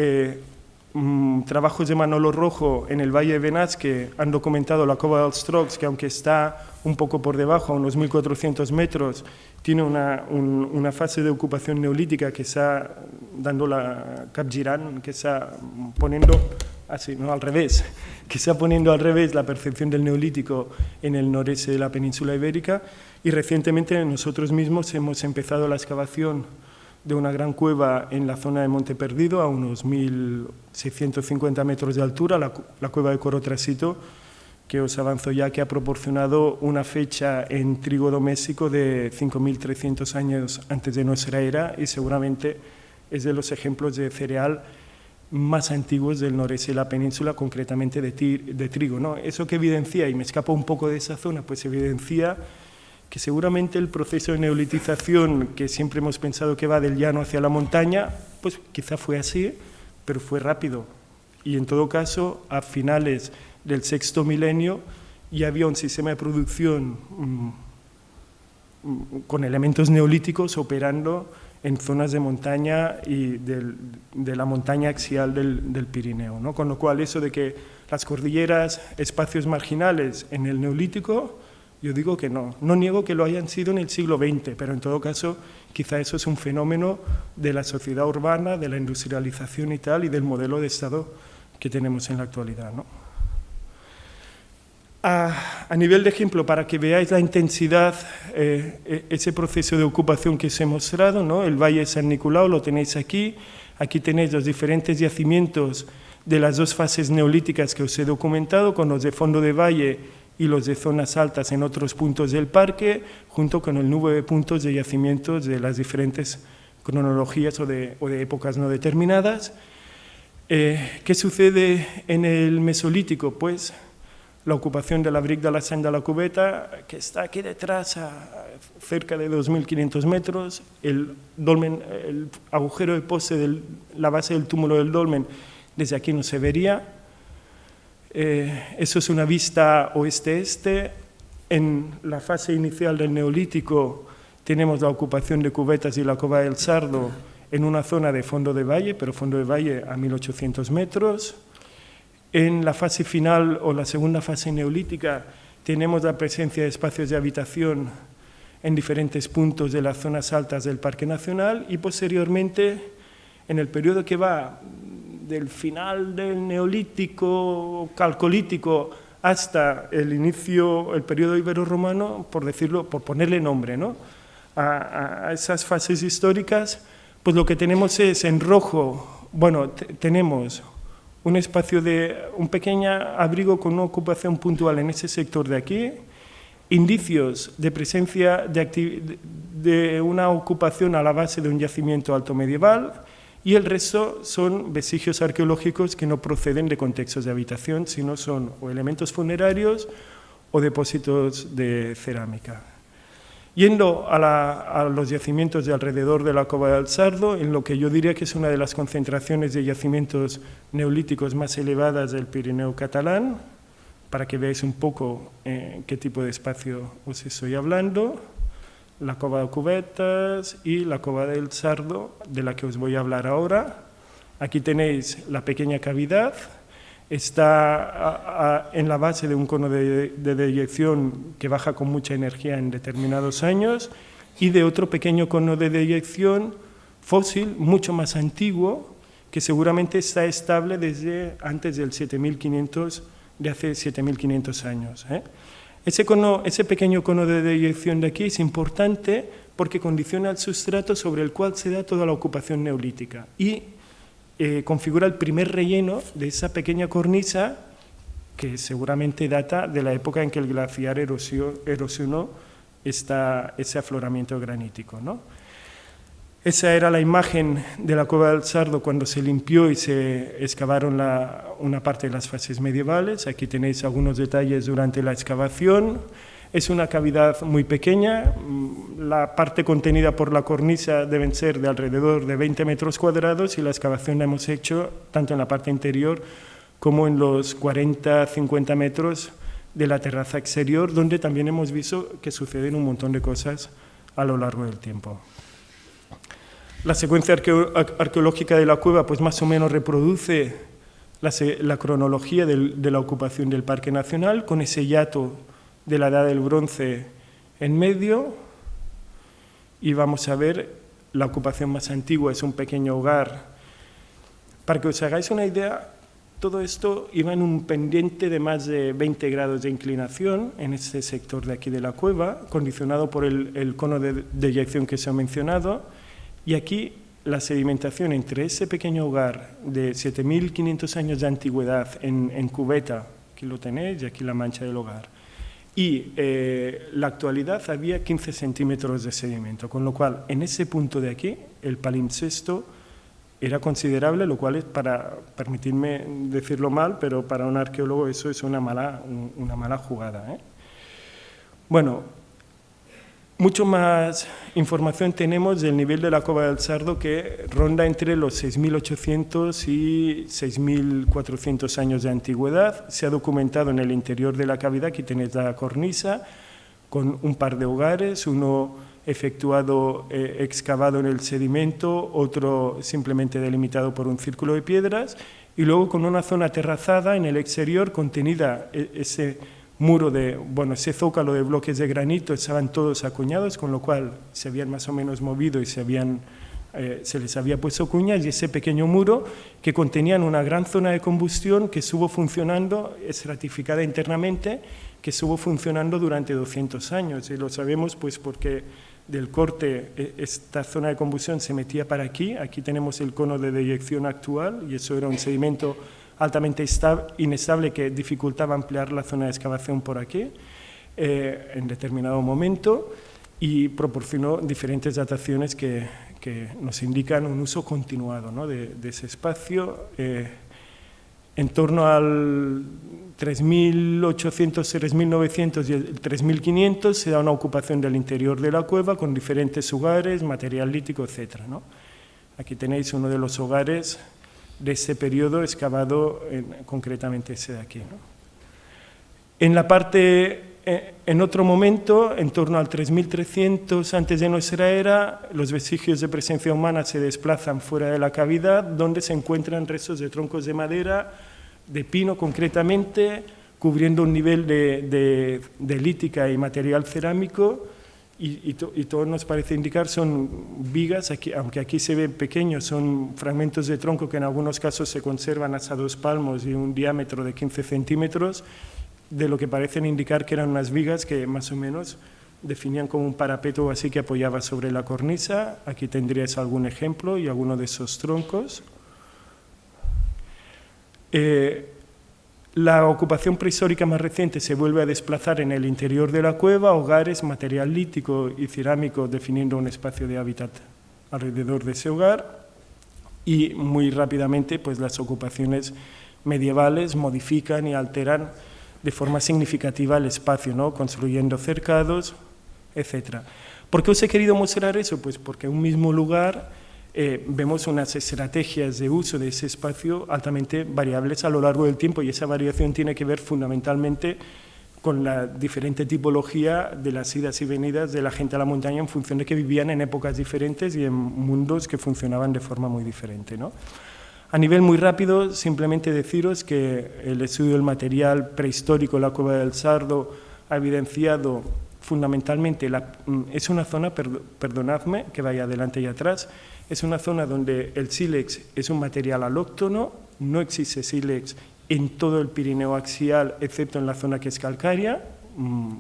Trabajos de Manolo Rojo en el Valle de Benasque han documentado la Cova dels Trocs, que aunque está un poco por debajo, a unos 1.400 metros, tiene una fase de ocupación neolítica que está dando la capgirant, que está poniendo así, no al revés, que está poniendo al revés la percepción del neolítico en el noreste de la península ibérica, y recientemente nosotros mismos hemos empezado la excavación de una gran cueva en la zona de Monte Perdido, a unos 1.650 metros de altura, la cueva de Corotrasito, que os avanzo ya que ha proporcionado una fecha en trigo doméstico de 5.300 años antes de nuestra era y seguramente es de los ejemplos de cereal más antiguos del noreste de la península, concretamente de trigo, ¿no? Eso que evidencia, y me escapo un poco de esa zona, pues evidencia que seguramente el proceso de neolitización que siempre hemos pensado que va del llano hacia la montaña, pues quizá fue así, pero fue rápido. Y en todo caso, a finales del sexto milenio ya había un sistema de producción con elementos neolíticos operando en zonas de montaña y de la montaña axial del Pirineo, ¿no? Con lo cual eso de que las cordilleras, espacios marginales en el neolítico, yo digo que no niego que lo hayan sido en el siglo XX, pero en todo caso quizá eso es un fenómeno de la sociedad urbana, de la industrialización y tal, y del modelo de Estado que tenemos en la actualidad, ¿no? A nivel de ejemplo, para que veáis la intensidad, ese proceso de ocupación que os he mostrado, ¿no? El Valle de San Nicolau lo tenéis aquí tenéis los diferentes yacimientos de las dos fases neolíticas que os he documentado, con los de fondo de valle y los de zonas altas en otros puntos del parque, junto con el número de puntos de yacimientos de las diferentes cronologías o de épocas no determinadas. ¿Qué sucede en el Mesolítico? Pues la ocupación de l'abric de la Seny de la Cubeta, que está aquí detrás a cerca de 2.500 metros, el agujero de poste de la base del túmulo del dolmen, desde aquí no se vería. Eso es una vista oeste-este. En la fase inicial del Neolítico tenemos la ocupación de Cubetas y la Cova del Sardo en una zona de fondo de valle, pero fondo de valle a 1.800 metros. En la fase final o la segunda fase neolítica tenemos la presencia de espacios de habitación en diferentes puntos de las zonas altas del Parque Nacional y posteriormente, en el periodo que va del final del Neolítico, Calcolítico, hasta el inicio, el periodo ibero-romano, por decirlo, por ponerle nombre, ¿no?, a esas fases históricas, pues lo que tenemos es en rojo, bueno, tenemos un espacio un pequeño abrigo con una ocupación puntual en ese sector de aquí, indicios de presencia de una ocupación a la base de un yacimiento alto medieval, y el resto son vestigios arqueológicos que no proceden de contextos de habitación, sino son o elementos funerarios o depósitos de cerámica. Yendo a los yacimientos de alrededor de la Cova del Sardo, en lo que yo diría que es una de las concentraciones de yacimientos neolíticos más elevadas del Pirineo catalán, para que veáis un poco qué tipo de espacio os estoy hablando, la Cova de Cubetas y la Cova del Sardo, de la que os voy a hablar ahora. Aquí tenéis la pequeña cavidad, está en la base de un cono de deyección que baja con mucha energía en determinados años y de otro pequeño cono de deyección fósil, mucho más antiguo, que seguramente está estable desde antes del 7500, de hace 7500 años. Ese pequeño cono de deyección de aquí es importante porque condiciona el sustrato sobre el cual se da toda la ocupación neolítica y configura el primer relleno de esa pequeña cornisa que seguramente data de la época en que el glaciar erosionó ese afloramiento granítico, ¿no? Esa era la imagen de la Cova del Sardo cuando se limpió y se excavaron una parte de las fases medievales. Aquí tenéis algunos detalles durante la excavación. Es una cavidad muy pequeña. La parte contenida por la cornisa deben ser de alrededor de 20 metros cuadrados y la excavación la hemos hecho tanto en la parte interior como en los 40-50 metros de la terraza exterior, donde también hemos visto que suceden un montón de cosas a lo largo del tiempo. La secuencia arqueológica de la cueva pues más o menos reproduce la cronología de la ocupación del Parque Nacional, con ese hiato de la Edad del Bronce en medio, y vamos a ver la ocupación más antigua, es un pequeño hogar. Para que os hagáis una idea, todo esto iba en un pendiente de más de 20 grados de inclinación en este sector de aquí de la cueva, condicionado por el cono de deyección que se ha mencionado. Y aquí la sedimentación entre ese pequeño hogar de 7.500 años de antigüedad en cubeta, aquí lo tenéis, y aquí la mancha del hogar, y la actualidad había 15 centímetros de sedimento, con lo cual en ese punto de aquí el palimpsesto era considerable, lo cual es, para permitirme decirlo mal, pero para un arqueólogo eso es una mala jugada, ¿eh? Bueno, mucho más información tenemos del nivel de la Cova del Sardo, que ronda entre los 6.800 y 6.400 años de antigüedad. Se ha documentado en el interior de la cavidad, aquí tenéis la cornisa, con un par de hogares, uno efectuado, excavado en el sedimento, otro simplemente delimitado por un círculo de piedras, y luego con una zona terrazada en el exterior contenida ese muro ese zócalo de bloques de granito, estaban todos acuñados, con lo cual se habían más o menos movido y se les había puesto cuñas, y ese pequeño muro que contenían una gran zona de combustión que estuvo funcionando, estratificada internamente, que estuvo funcionando durante 200 años, y lo sabemos pues porque del corte esta zona de combustión se metía para aquí tenemos el cono de deyección actual, y eso era un sedimento altamente inestable que dificultaba ampliar la zona de excavación por aquí en determinado momento, y proporcionó diferentes dataciones que nos indican un uso continuado, ¿no?, de ese espacio. En torno al 3.800, 3.900 y el 3.500 se da una ocupación del interior de la cueva con diferentes hogares, material lítico, etc., ¿no? Aquí tenéis uno de los hogares de ese periodo excavado, concretamente ese de aquí, ¿no? En la parte, en otro momento, en torno al 3300 antes de nuestra era, los vestigios de presencia humana se desplazan fuera de la cavidad, donde se encuentran restos de troncos de madera, de pino concretamente, cubriendo un nivel de lítica y material cerámico, y todo nos parece indicar son vigas, aunque aquí se ven pequeños, son fragmentos de tronco que en algunos casos se conservan hasta 2 palmos y un diámetro de 15 centímetros, de lo que parecen indicar que eran unas vigas que más o menos definían como un parapeto así que apoyaba sobre la cornisa. Aquí tendríais algún ejemplo y alguno de esos troncos. La ocupación prehistórica más reciente se vuelve a desplazar en el interior de la cueva, hogares, material lítico y cerámico definiendo un espacio de hábitat alrededor de ese hogar, y muy rápidamente pues, las ocupaciones medievales modifican y alteran de forma significativa el espacio, ¿no? Construyendo cercados, etc. ¿Por qué os he querido mostrar eso? Pues porque en un mismo lugar vemos unas estrategias de uso de ese espacio altamente variables a lo largo del tiempo, y esa variación tiene que ver fundamentalmente con la diferente tipología de las idas y venidas de la gente a la montaña en función de que vivían en épocas diferentes y en mundos que funcionaban de forma muy diferente, ¿no? A nivel muy rápido, simplemente deciros que el estudio del material prehistórico en la Cueva del Sardo ha evidenciado fundamentalmente, es una zona, perdonadme que vaya adelante y atrás, es una zona donde el sílex es un material alóctono, no existe sílex en todo el Pirineo axial, excepto en la zona que es calcárea,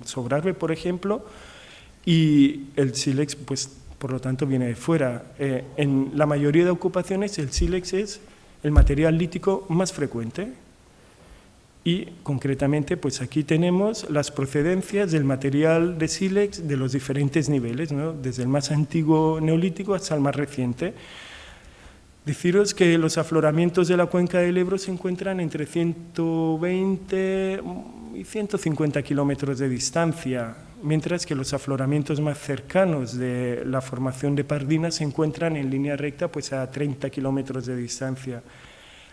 Sobrarbe, por ejemplo, y el sílex, pues, por lo tanto, viene de fuera. En la mayoría de ocupaciones, el sílex es el material lítico más frecuente. Y, concretamente, pues aquí tenemos las procedencias del material de sílex de los diferentes niveles, ¿no? Desde el más antiguo neolítico hasta el más reciente. Deciros que los afloramientos de la cuenca del Ebro se encuentran entre 120 y 150 kilómetros de distancia, mientras que los afloramientos más cercanos de la formación de Pardina se encuentran en línea recta pues a 30 kilómetros de distancia.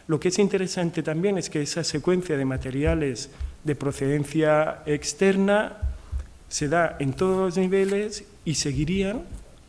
Lo que es interesante también es que esa secuencia de materiales de procedencia externa se da en todos los niveles y seguirían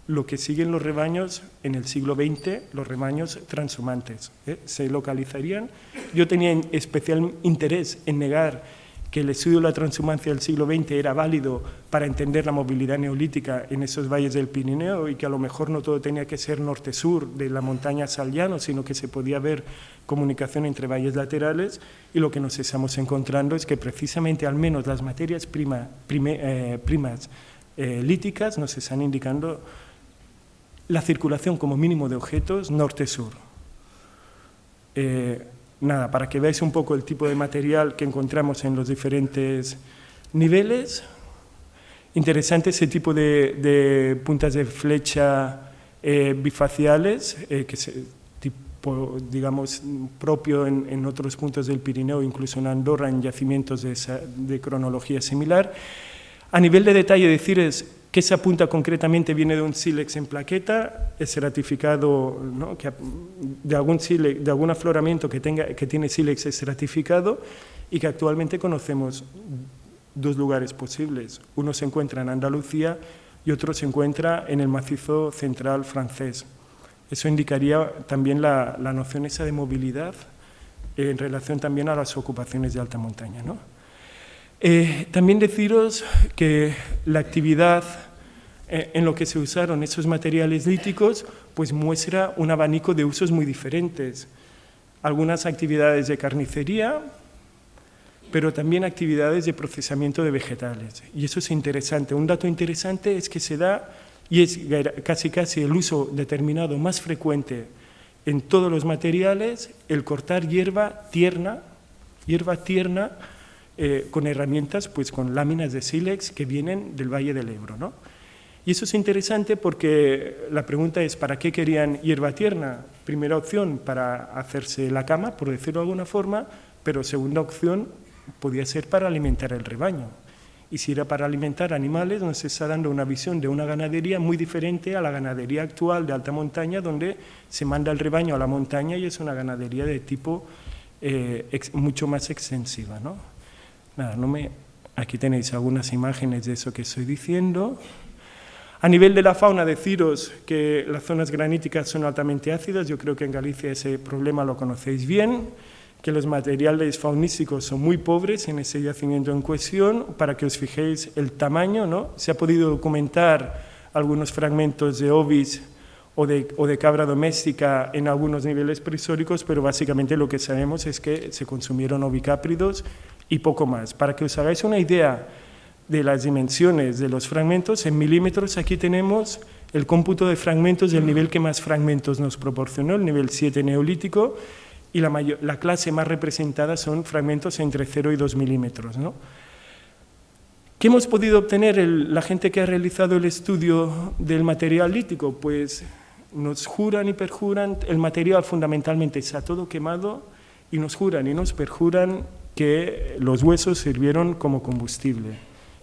lo que siguen los rebaños en el siglo XX, los rebaños transhumantes. Se localizarían. Yo tenía especial interés en negar que el estudio de la transhumancia del siglo XX era válido para entender la movilidad neolítica en esos valles del Pirineo, y que a lo mejor no todo tenía que ser norte-sur, de la montaña al llano, sino que se podía ver comunicación entre valles laterales, y lo que nos estamos encontrando es que precisamente al menos las materias primas líticas nos están indicando la circulación como mínimo de objetos norte-sur. Nada, para que veáis un poco el tipo de material que encontramos en los diferentes niveles. Interesante ese tipo de puntas de flecha bifaciales, que es tipo, digamos, propio en otros puntos del Pirineo, incluso en Andorra, en yacimientos de cronología similar. A nivel de detalle, decirles que esa punta concretamente viene de un sílex en plaqueta, es estratificado, ¿no? de algún afloramiento que tiene sílex estratificado, y que actualmente conocemos 2 lugares posibles. Uno se encuentra en Andalucía y otro se encuentra en el macizo central francés. Eso indicaría también la noción esa de movilidad en relación también a las ocupaciones de alta montaña, ¿no? También deciros que la actividad en lo que se usaron esos materiales líticos pues muestra un abanico de usos muy diferentes. Algunas actividades de carnicería, pero también actividades de procesamiento de vegetales. Y eso es interesante. Un dato interesante es que se da, y es casi el uso determinado más frecuente en todos los materiales, el cortar hierba tierna, con herramientas, pues con láminas de sílex que vienen del Valle del Ebro, ¿no? Y eso es interesante porque la pregunta es, ¿para qué querían hierba tierna? Primera opción, para hacerse la cama, por decirlo de alguna forma, pero segunda opción podía ser para alimentar el rebaño. Y si era para alimentar animales, nos está dando una visión de una ganadería muy diferente a la ganadería actual de alta montaña, donde se manda el rebaño a la montaña y es una ganadería de tipo mucho más extensiva, ¿no? Nada, aquí tenéis algunas imágenes de eso que estoy diciendo. A nivel de la fauna, deciros que las zonas graníticas son altamente ácidas. Yo creo que en Galicia ese problema lo conocéis bien. que los materiales faunísticos son muy pobres en ese yacimiento en cuestión. Para que os fijéis el tamaño, ¿no? Se ha podido documentar algunos fragmentos de ovis o de cabra doméstica en algunos niveles prehistóricos, pero básicamente lo que sabemos es que se consumieron ovicápridos y poco más. Para que os hagáis una idea de las dimensiones de los fragmentos, en milímetros aquí tenemos el cómputo de fragmentos del nivel que más fragmentos nos proporcionó, el nivel 7 neolítico, y la clase más representada son fragmentos entre 0 y 2 milímetros, ¿no? ¿Qué hemos podido obtener la gente que ha realizado el estudio del material lítico? Pues nos juran y perjuran, el material fundamentalmente está todo quemado, y nos juran y nos perjuran que los huesos sirvieron como combustible,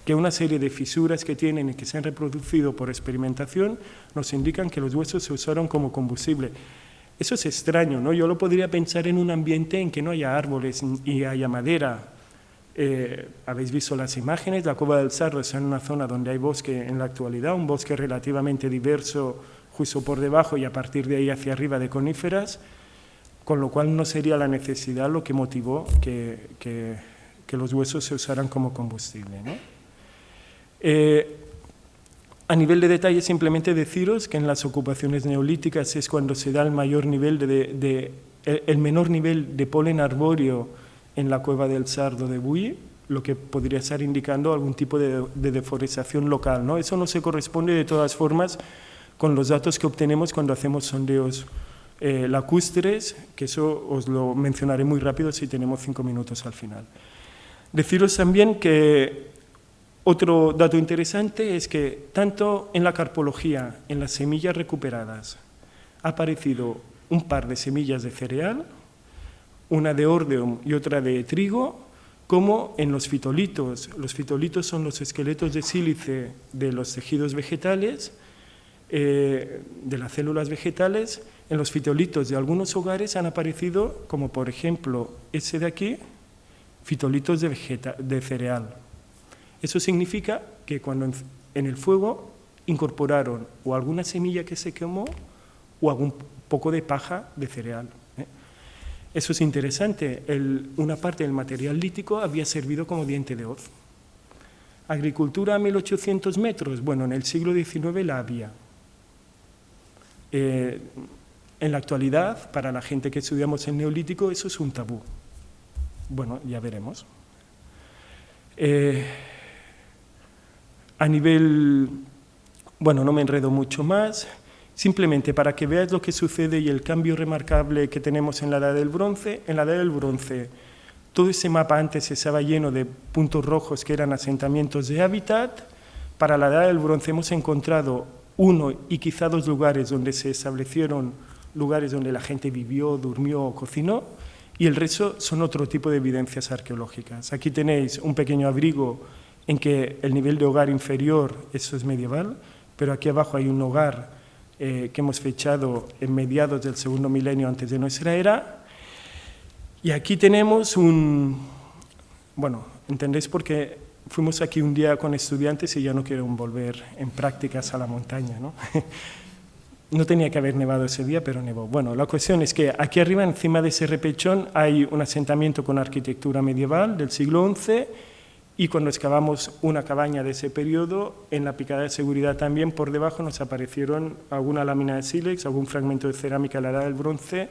que una serie de fisuras que tienen y que se han reproducido por experimentación nos indican que los huesos se usaron como combustible. Eso es extraño, ¿no? Yo lo podría pensar en un ambiente en que no haya árboles y haya madera. Habéis visto las imágenes, la Cueva del Sardo está en una zona donde hay bosque en la actualidad, un bosque relativamente diverso justo por debajo y a partir de ahí hacia arriba de coníferas, con lo cual no sería la necesidad lo que motivó que los huesos se usaran como combustible, ¿no? A nivel de detalle, simplemente deciros que en las ocupaciones neolíticas es cuando se da el mayor nivel el menor nivel de polen arbóreo en la Cueva del Sardo de Buí, lo que podría estar indicando algún tipo de deforestación local, ¿no? Eso no se corresponde de todas formas con los datos que obtenemos cuando hacemos sondeos lacustres, que eso os lo mencionaré muy rápido si tenemos 5 minutos al final. Deciros también que otro dato interesante es que tanto en la carpología, en las semillas recuperadas, ha aparecido un par de semillas de cereal, una de ordeum y otra de trigo, como en los fitolitos. Los fitolitos son los esqueletos de sílice de los tejidos vegetales, de las células vegetales. En los fitolitos de algunos hogares han aparecido, como por ejemplo ese de aquí, fitolitos de cereal. Eso significa que cuando en el fuego incorporaron o alguna semilla que se quemó o algún poco de paja de cereal. Eso es interesante. Una parte del material lítico había servido como diente de hoz. ¿Agricultura a 1800 metros? Bueno, en el siglo XIX la había. En la actualidad, para la gente que estudiamos el neolítico, eso es un tabú. Bueno, ya veremos. A nivel, bueno, no me enredo mucho más, simplemente para que veáis lo que sucede y el cambio remarcable que tenemos en la Edad del Bronce. En la Edad del Bronce, todo ese mapa antes estaba lleno de puntos rojos que eran asentamientos de hábitat. Para la Edad del Bronce hemos encontrado 1 y quizá 2 lugares donde se establecieron lugares donde la gente vivió, durmió o cocinó, y el resto son otro tipo de evidencias arqueológicas. Aquí tenéis un pequeño abrigo en que el nivel de hogar inferior, eso es medieval, pero aquí abajo hay un hogar que hemos fechado en mediados del segundo milenio antes de nuestra era, y aquí tenemos bueno, entendéis por qué fuimos aquí un día con estudiantes y ya no quiero volver en prácticas a la montaña, ¿no? No tenía que haber nevado ese día, pero nevó. Bueno, la cuestión es que aquí arriba, encima de ese repechón, hay un asentamiento con arquitectura medieval del siglo XI, y cuando excavamos una cabaña de ese periodo, en la picada de seguridad también, por debajo nos aparecieron alguna lámina de sílex, algún fragmento de cerámica de la Edad del Bronce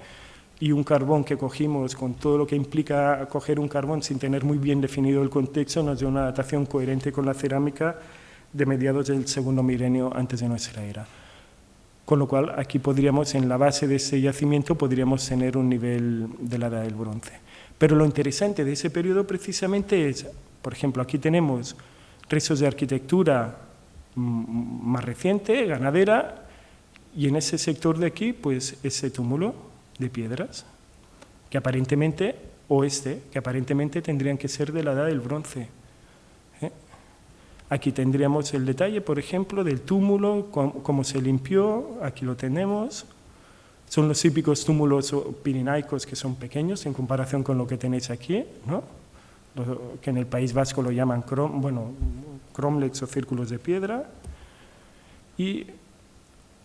y un carbón que cogimos con todo lo que implica coger un carbón sin tener muy bien definido el contexto, nos dio una datación coherente con la cerámica de mediados del segundo milenio antes de nuestra era. Con lo cual, aquí podríamos, en la base de ese yacimiento, podríamos tener un nivel de la Edad del Bronce. Pero lo interesante de ese periodo precisamente es, por ejemplo, aquí tenemos restos de arquitectura más reciente, ganadera, y en ese sector de aquí, pues ese túmulo de piedras, que aparentemente, que aparentemente tendrían que ser de la Edad del Bronce. Aquí tendríamos el detalle, por ejemplo, del túmulo, cómo se limpió, aquí lo tenemos. Son los típicos túmulos pirinaicos que son pequeños en comparación con lo que tenéis aquí, ¿no? Que en el País Vasco lo llaman cromlechs o círculos de piedra. Y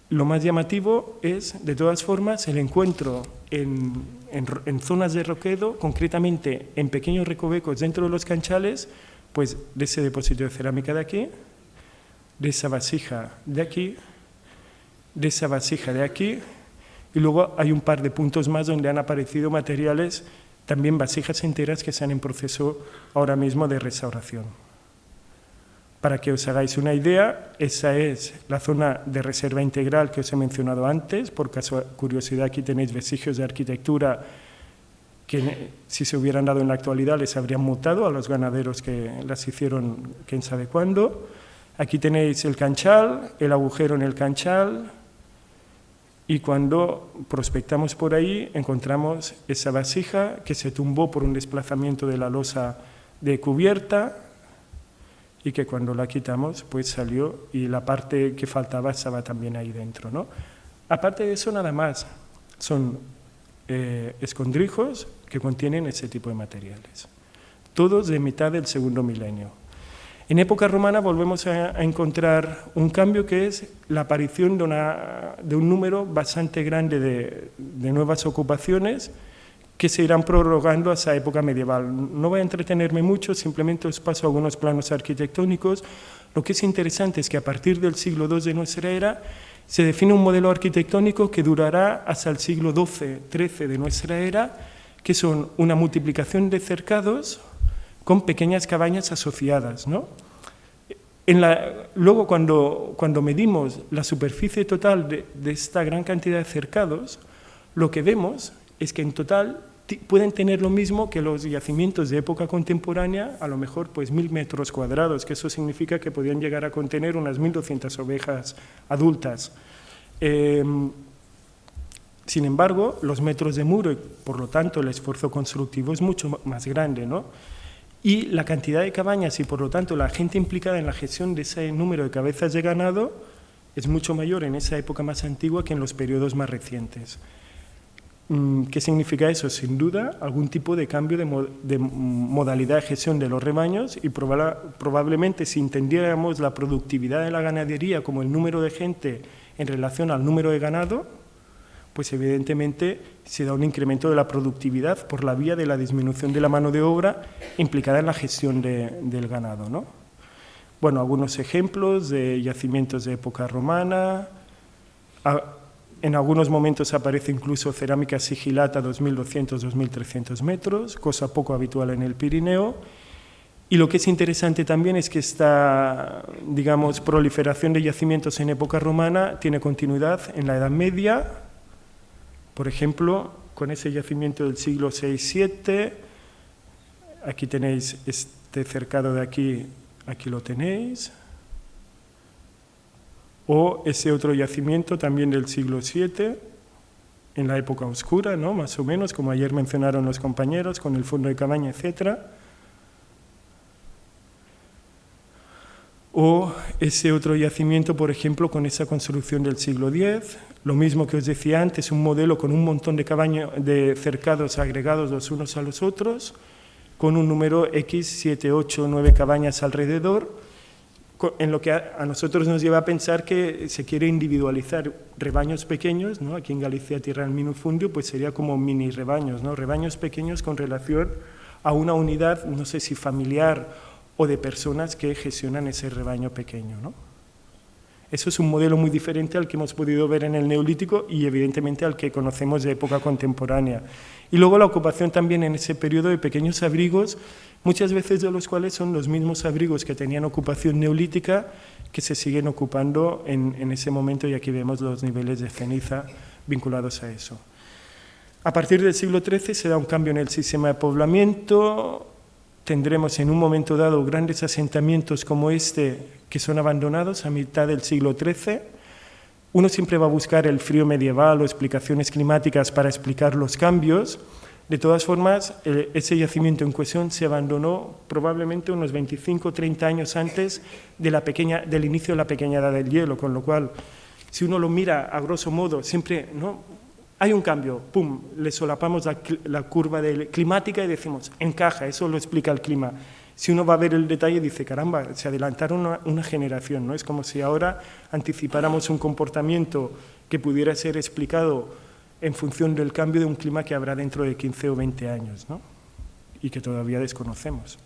lo más llamativo es, de todas formas, el encuentro en zonas de roquedo, concretamente en pequeños recovecos dentro de los canchales, pues de ese depósito de cerámica de aquí, de esa vasija de aquí, de esa vasija de aquí, y luego hay un par de puntos más donde han aparecido materiales, también vasijas enteras que están en proceso ahora mismo de restauración. Para que os hagáis una idea, esa es la zona de reserva integral que os he mencionado antes. Por curiosidad, aquí tenéis vestigios de arquitectura que si se hubieran dado en la actualidad les habrían mutado a los ganaderos que las hicieron quién sabe cuándo. Aquí tenéis el canchal, el agujero en el canchal, y cuando prospectamos por ahí encontramos esa vasija que se tumbó por un desplazamiento de la losa de cubierta, y que cuando la quitamos pues salió y la parte que faltaba estaba también ahí dentro, ¿no? Aparte de eso, nada más, son escondrijos que contienen ese tipo de materiales, todos de mitad del segundo milenio. En época romana volvemos a encontrar un cambio que es la aparición de un número bastante grande de nuevas ocupaciones que se irán prorrogando hasta época medieval. No voy a entretenerme mucho, simplemente os paso algunos planos arquitectónicos. Lo que es interesante es que a partir del siglo II de nuestra era se define un modelo arquitectónico que durará hasta el siglo XII-XIII de nuestra era, que son una multiplicación de cercados con pequeñas cabañas asociadas, ¿no? Luego, cuando medimos la superficie total de esta gran cantidad de cercados, lo que vemos es que en total pueden tener lo mismo que los yacimientos de época contemporánea, a lo mejor pues 1000 metros cuadrados, que eso significa que podían llegar a contener unas 1200 ovejas adultas. Sin embargo, los metros de muro y por lo tanto el esfuerzo constructivo es mucho más grande, ¿no? Y la cantidad de cabañas y por lo tanto la gente implicada en la gestión de ese número de cabezas de ganado es mucho mayor en esa época más antigua que en los periodos más recientes. ¿Qué significa eso? Sin duda, algún tipo de cambio de modalidad de gestión de los rebaños y probablemente si entendiéramos la productividad de la ganadería como el número de gente en relación al número de ganado, pues evidentemente se da un incremento de la productividad por la vía de la disminución de la mano de obra implicada en la gestión del ganado, ¿no? Bueno, algunos ejemplos de yacimientos de época romana. En algunos momentos aparece incluso cerámica sigilata 2.200-2.300 metros, cosa poco habitual en el Pirineo. Y lo que es interesante también es que esta, digamos, proliferación de yacimientos en época romana tiene continuidad en la Edad Media, por ejemplo, con ese yacimiento del siglo VI-VII. Aquí tenéis este cercado de aquí, aquí lo tenéis. O ese otro yacimiento también del siglo VII, en la época oscura, ¿no? Más o menos, como ayer mencionaron los compañeros, con el fondo de cabaña, etc. O ese otro yacimiento, por ejemplo, con esa construcción del siglo X, lo mismo que os decía antes, un modelo con un montón de cercados agregados los unos a los otros, con un número X, 7, 8, 9 cabañas alrededor, en lo que a nosotros nos lleva a pensar que se quiere individualizar rebaños pequeños, ¿no? Aquí en Galicia, tierra del minifundio, pues sería como mini rebaños, ¿no? Rebaños pequeños con relación a una unidad, no sé si familiar o de personas que gestionan ese rebaño pequeño, ¿no? Eso es un modelo muy diferente al que hemos podido ver en el Neolítico y evidentemente al que conocemos de época contemporánea. Y luego la ocupación también en ese periodo de pequeños abrigos, muchas veces de los cuales son los mismos abrigos que tenían ocupación neolítica que se siguen ocupando en ese momento, y aquí vemos los niveles de ceniza vinculados a eso. A partir del siglo XIII se da un cambio en el sistema de poblamiento. Tendremos en un momento dado grandes asentamientos como este que son abandonados a mitad del siglo XIII. Uno siempre va a buscar el frío medieval o explicaciones climáticas para explicar los cambios. De todas formas, ese yacimiento en cuestión se abandonó probablemente unos 25 o 30 años antes del inicio de la pequeña edad del hielo, con lo cual, si uno lo mira a grosso modo, siempre, ¿no?, hay un cambio, pum, le solapamos la curva climática y decimos, encaja, eso lo explica el clima. Si uno va a ver el detalle, dice, caramba, se adelantaron una generación, ¿no? Es como si ahora anticipáramos un comportamiento que pudiera ser explicado en función del cambio de un clima que habrá dentro de 15 o 20 años, ¿no? Y que todavía desconocemos.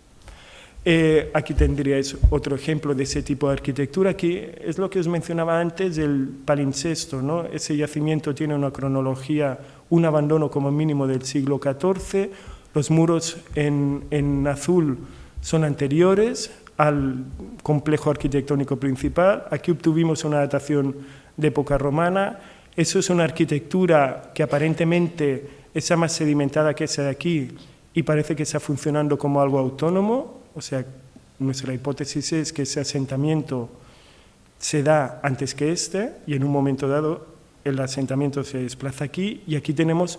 Aquí tendríais otro ejemplo de ese tipo de arquitectura. Aquí es lo que os mencionaba antes, el palincesto, ¿no? Ese yacimiento tiene una cronología, un abandono como mínimo del siglo XIV. Los muros en azul son anteriores al complejo arquitectónico principal. Aquí obtuvimos una datación de época romana. Eso es una arquitectura que aparentemente está más sedimentada que esa de aquí y parece que está funcionando como algo autónomo. O sea, nuestra hipótesis es que ese asentamiento se da antes que este y en un momento dado el asentamiento se desplaza aquí y aquí tenemos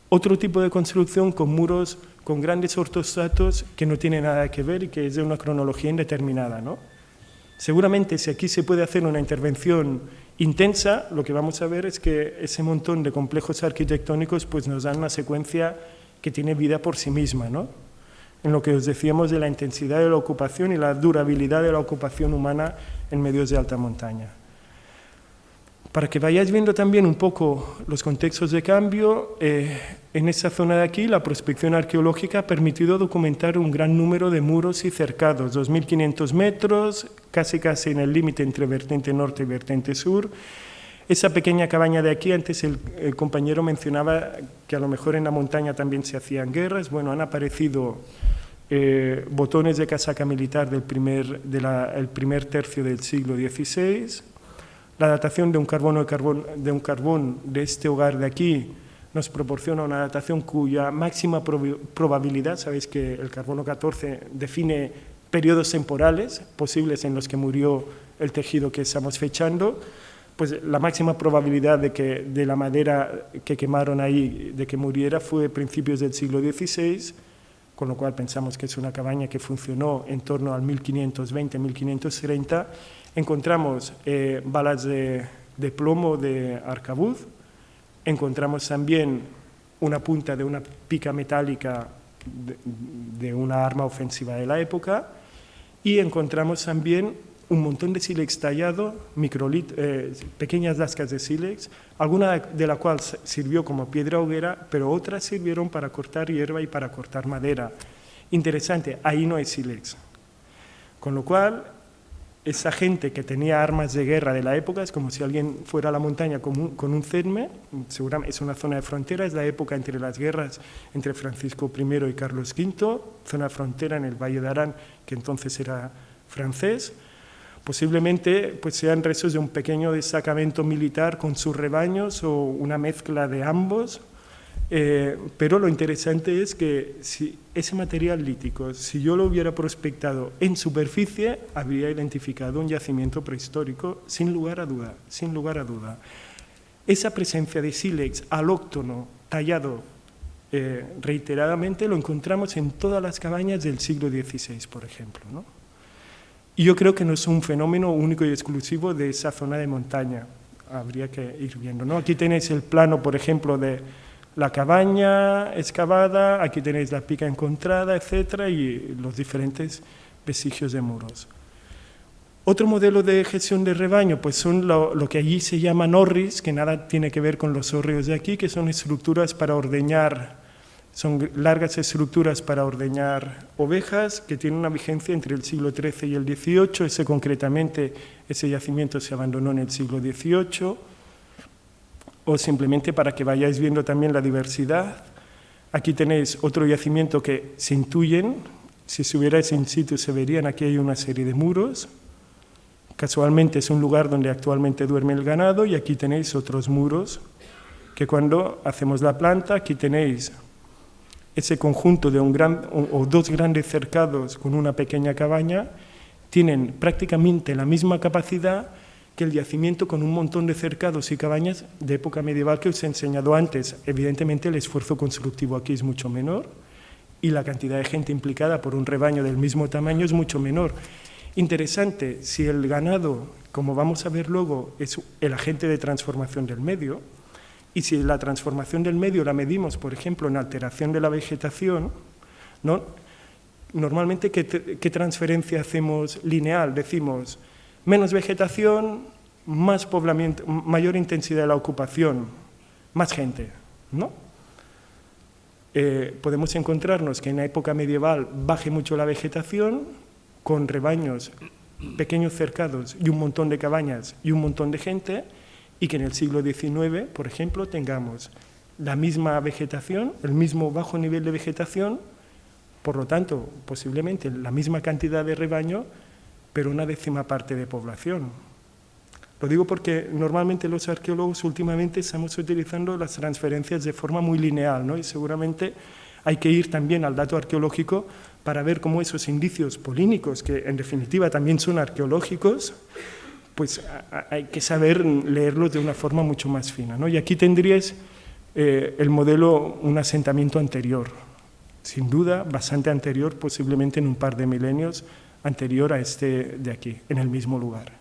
otro tipo de construcción con muros con grandes ortostatos que no tiene nada que ver y que es de una cronología indeterminada, ¿no? Seguramente si aquí se puede hacer una intervención intensa, lo que vamos a ver es que ese montón de complejos arquitectónicos pues nos dan una secuencia que tiene vida por sí misma, ¿no? En lo que os decíamos de la intensidad de la ocupación y la durabilidad de la ocupación humana en medios de alta montaña. Para que vayáis viendo también un poco los contextos de cambio, en esta zona de aquí la prospección arqueológica ha permitido documentar un gran número de muros y cercados, 2.500 metros, casi en el límite entre vertiente norte y vertiente sur. Esa pequeña cabaña de aquí, antes el compañero mencionaba que a lo mejor en la montaña también se hacían guerras. Bueno, han aparecido botones de casaca militar del primer tercio del siglo XVI. La datación de un carbón de este hogar de aquí nos proporciona una datación cuya máxima probabilidad, sabéis que el carbono 14 define periodos temporales posibles en los que murió el tejido que estamos fechando, pues la máxima probabilidad de la madera que quemaron ahí, de que muriera, fue principios del siglo XVI, con lo cual pensamos que es una cabaña que funcionó en torno al 1520-1530. Encontramos balas de plomo de arcabuz, encontramos también una punta de una pica metálica de una arma ofensiva de la época y encontramos también un montón de sílex tallado, pequeñas lascas de sílex, alguna de la cual sirvió como piedra hoguera, pero otras sirvieron para cortar hierba y para cortar madera. Interesante, ahí no hay sílex. Con lo cual, esa gente que tenía armas de guerra de la época, es como si alguien fuera a la montaña con un CERME, seguramente es una zona de frontera, es la época entre las guerras entre Francisco I y Carlos V, zona frontera en el Valle de Arán, que entonces era francés. Posiblemente pues, sean restos de un pequeño destacamento militar con sus rebaños o una mezcla de ambos, pero lo interesante es que si ese material lítico, si yo lo hubiera prospectado en superficie, habría identificado un yacimiento prehistórico sin lugar a duda, sin lugar a duda. Esa presencia de sílex alóctono tallado reiteradamente lo encontramos en todas las cabañas del siglo XVI, por ejemplo, ¿no? Y yo creo que no es un fenómeno único y exclusivo de esa zona de montaña. Habría que ir viendo, ¿no? Aquí tenéis el plano, por ejemplo, de la cabaña excavada, aquí tenéis la pica encontrada, etcétera, y los diferentes vestigios de muros. Otro modelo de gestión de rebaño, pues son lo que allí se llama norris, que nada tiene que ver con los hórreos de aquí, que son estructuras para ordeñar. Son largas estructuras para ordeñar ovejas que tienen una vigencia entre el siglo XIII y el XVIII. Ese yacimiento se abandonó en el siglo XVIII. O simplemente para que vayáis viendo también la diversidad. Aquí tenéis otro yacimiento que se intuyen. Si estuvierais in situ se verían, aquí hay una serie de muros. Casualmente es un lugar donde actualmente duerme el ganado y aquí tenéis otros muros que cuando hacemos la planta, aquí tenéis ese conjunto de dos grandes cercados con una pequeña cabaña, tienen prácticamente la misma capacidad que el yacimiento con un montón de cercados y cabañas de época medieval que os he enseñado antes. Evidentemente el esfuerzo constructivo aquí es mucho menor y la cantidad de gente implicada por un rebaño del mismo tamaño es mucho menor. Interesante, si el ganado, como vamos a ver luego, es el agente de transformación del medio, y si la transformación del medio la medimos, por ejemplo, en alteración de la vegetación, ¿no? Normalmente, ¿qué transferencia hacemos lineal? Decimos, menos vegetación, más poblamiento, mayor intensidad de la ocupación. más gente, ¿no? Podemos encontrarnos que en la época medieval baje mucho la vegetación, con rebaños pequeños cercados y un montón de cabañas y un montón de gente, y que en el siglo XIX, por ejemplo, tengamos la misma vegetación, el mismo bajo nivel de vegetación, por lo tanto, posiblemente la misma cantidad de rebaño, pero una 10ª parte de población. Lo digo porque normalmente los arqueólogos últimamente estamos utilizando las transferencias de forma muy lineal, ¿no? Y seguramente hay que ir también al dato arqueológico para ver cómo esos indicios polínicos, que en definitiva también son arqueológicos, pues hay que saber leerlos de una forma mucho más fina, ¿no? Y aquí tendríais el modelo, un asentamiento anterior, sin duda, bastante anterior, posiblemente en un par de milenios anterior a este de aquí, en el mismo lugar.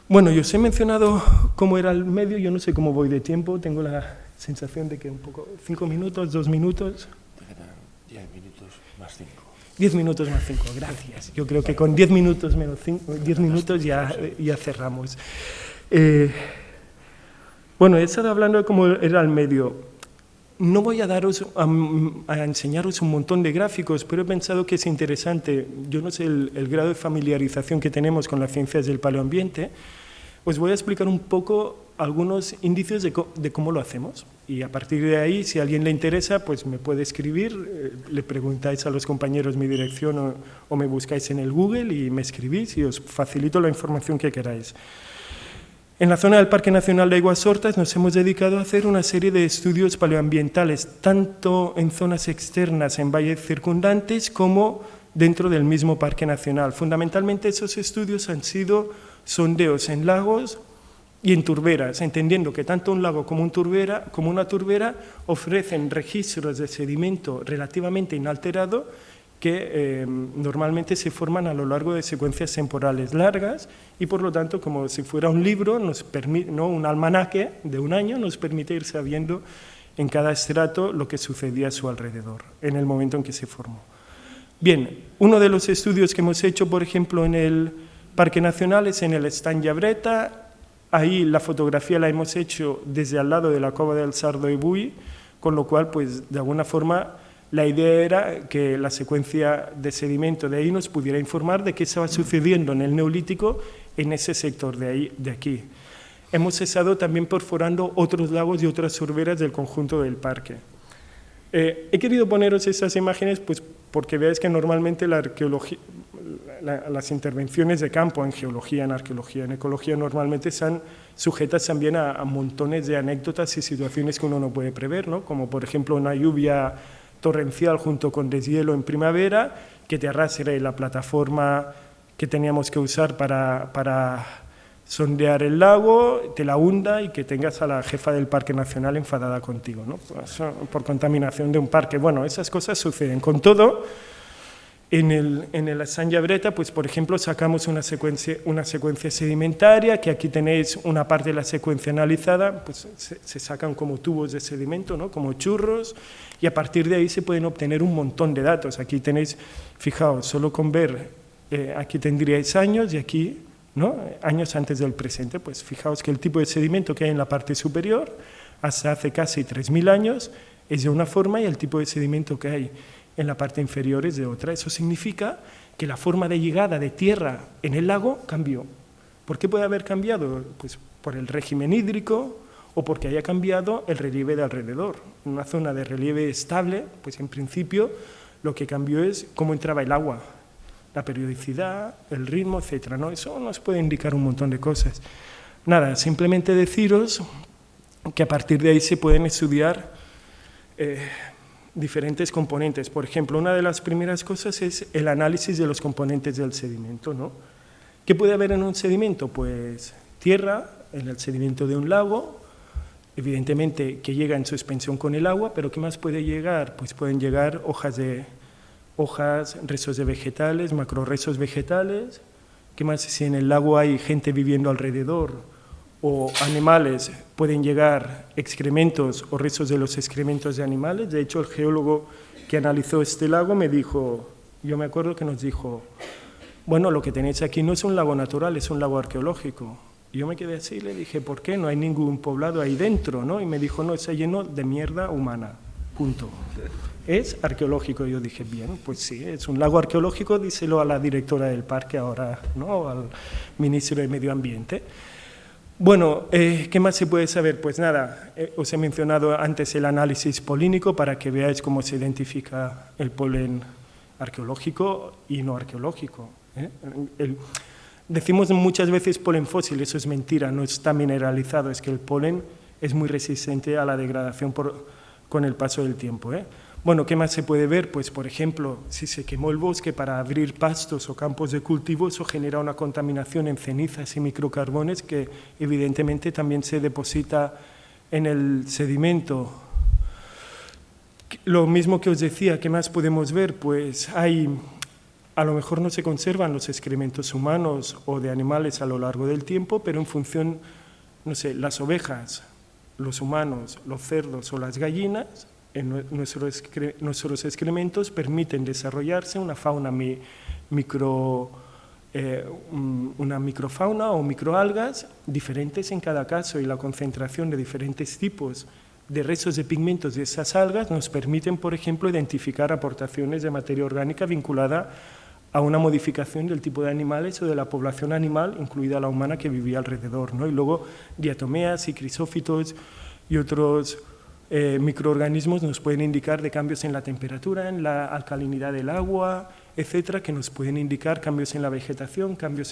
Bueno, yo os he mencionado cómo era el medio, yo no sé cómo voy de tiempo, tengo la sensación de que un poco, 5 minutos, 2 minutos. Te quedan 10 minutos más 5. 10 minutos más 5, gracias. Yo creo que con 10 minutos menos 5, 10 minutos ya cerramos. Bueno, he estado hablando de cómo era el medio. No voy a enseñaros un montón de gráficos, pero he pensado que es interesante. Yo no sé el grado de familiarización que tenemos con las ciencias del paleoambiente. Os voy a explicar un poco algunos indicios de cómo lo hacemos. Y a partir de ahí, si a alguien le interesa, pues me puede escribir, le preguntáis a los compañeros mi dirección o me buscáis en el Google y me escribís y os facilito la información que queráis. En la zona del Parque Nacional de Aguas Hortas nos hemos dedicado a hacer una serie de estudios paleoambientales, tanto en zonas externas, en valles circundantes, como dentro del mismo Parque Nacional. Fundamentalmente esos estudios han sido sondeos en lagos y en turberas, entendiendo que tanto un lago como una turbera ofrecen registros de sedimento relativamente inalterado que normalmente se forman a lo largo de secuencias temporales largas y, por lo tanto, como si fuera un libro, un almanaque de un año, nos permite ir sabiendo en cada estrato lo que sucedía a su alrededor en el momento en que se formó. Bien, uno de los estudios que hemos hecho, por ejemplo, en el Parque Nacional es en el Estany Llabreta. Ahí la fotografía la hemos hecho desde al lado de la Cova del Sardo y Buy, con lo cual, pues, de alguna forma, la idea era que la secuencia de sedimento de ahí nos pudiera informar de qué estaba sucediendo en el Neolítico en ese sector de aquí. Hemos estado también perforando otros lagos y otras turberas del conjunto del parque. He querido poneros estas imágenes pues, porque veáis que normalmente la arqueología, las intervenciones de campo en geología, en arqueología, en ecología, normalmente están sujetas también a montones de anécdotas y situaciones que uno no puede prever, ¿no? Como por ejemplo una lluvia torrencial junto con deshielo en primavera, que te arrastre la plataforma que teníamos que usar para sondear el lago, te la hunda y que tengas a la jefa del Parque Nacional enfadada contigo, ¿no? Por contaminación de un parque. Bueno, esas cosas suceden. Con todo, en el Estany Llabreta, pues por ejemplo, sacamos una secuencia sedimentaria, que aquí tenéis una parte de la secuencia analizada, pues se sacan como tubos de sedimento, ¿no? Como churros, y a partir de ahí se pueden obtener un montón de datos. Aquí tenéis, fijaos, solo con ver, aquí tendríais años y aquí, ¿no? Años antes del presente, pues fijaos que el tipo de sedimento que hay en la parte superior, hasta hace casi 3.000 años, es de una forma y el tipo de sedimento que hay en la parte inferior es de otra. Eso significa que la forma de llegada de tierra en el lago cambió. ¿Por qué puede haber cambiado? Pues por el régimen hídrico o porque haya cambiado el relieve de alrededor. En una zona de relieve estable, pues en principio lo que cambió es cómo entraba el agua, la periodicidad, el ritmo, etcétera, ¿no? Eso nos puede indicar un montón de cosas. Nada, simplemente deciros que a partir de ahí se pueden estudiar diferentes componentes. Por ejemplo, una de las primeras cosas es el análisis de los componentes del sedimento, ¿no? ¿Qué puede haber en un sedimento? Pues tierra, en el sedimento de un lago, evidentemente que llega en suspensión con el agua, pero ¿qué más puede llegar? Pues pueden llegar hojas, restos de vegetales, macrorrestos vegetales. ¿Qué más? Si en el lago hay gente viviendo alrededor o animales, pueden llegar excrementos o restos de los excrementos de animales. De hecho, el geólogo que analizó este lago me dijo, yo me acuerdo que nos dijo, bueno, lo que tenéis aquí no es un lago natural, es un lago arqueológico. Y yo me quedé así y le dije, ¿por qué? No hay ningún poblado ahí dentro, ¿no? Y me dijo, no, está lleno de mierda humana, punto. Es arqueológico. Y yo dije, bien, pues sí, es un lago arqueológico, díselo a la directora del parque ahora, ¿no? Al ministro de Medio Ambiente. Bueno, ¿qué más se puede saber? Pues nada, os he mencionado antes el análisis polínico para que veáis cómo se identifica el polen arqueológico y no arqueológico. Decimos muchas veces polen fósil, eso es mentira, no está mineralizado, es que el polen es muy resistente a la degradación con el paso del tiempo. Bueno, ¿qué más se puede ver? Pues, por ejemplo, si se quemó el bosque para abrir pastos o campos de cultivo, eso genera una contaminación en cenizas y microcarbones que evidentemente también se deposita en el sedimento. Lo mismo que os decía, ¿qué más podemos ver? Pues a lo mejor no se conservan los excrementos humanos o de animales a lo largo del tiempo, pero en función, no sé, las ovejas, los humanos, los cerdos o las gallinas, nuestros excrementos permiten desarrollarse una fauna una microfauna o microalgas diferentes en cada caso, y la concentración de diferentes tipos de restos de pigmentos de esas algas nos permiten, por ejemplo, identificar aportaciones de materia orgánica vinculada a una modificación del tipo de animales o de la población animal, incluida la humana, que vivía alrededor, ¿no? Y luego diatomeas y crisófitos y otros microorganismos nos pueden indicar de cambios en la temperatura, en la alcalinidad del agua, etcétera, que nos pueden indicar cambios en la vegetación, cambios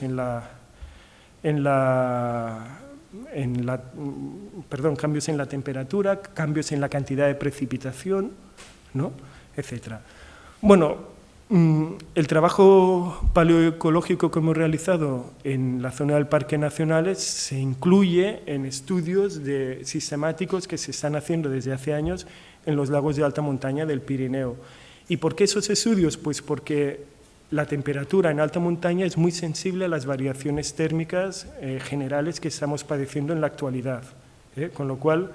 cambios en la temperatura, cambios en la cantidad de precipitación, ¿no? Etcétera. Bueno, el trabajo paleoecológico que hemos realizado en la zona del Parque Nacional se incluye en estudios sistemáticos que se están haciendo desde hace años en los lagos de alta montaña del Pirineo. ¿Y por qué esos estudios? Pues porque la temperatura en alta montaña es muy sensible a las variaciones térmicas generales que estamos padeciendo en la actualidad, con lo cual,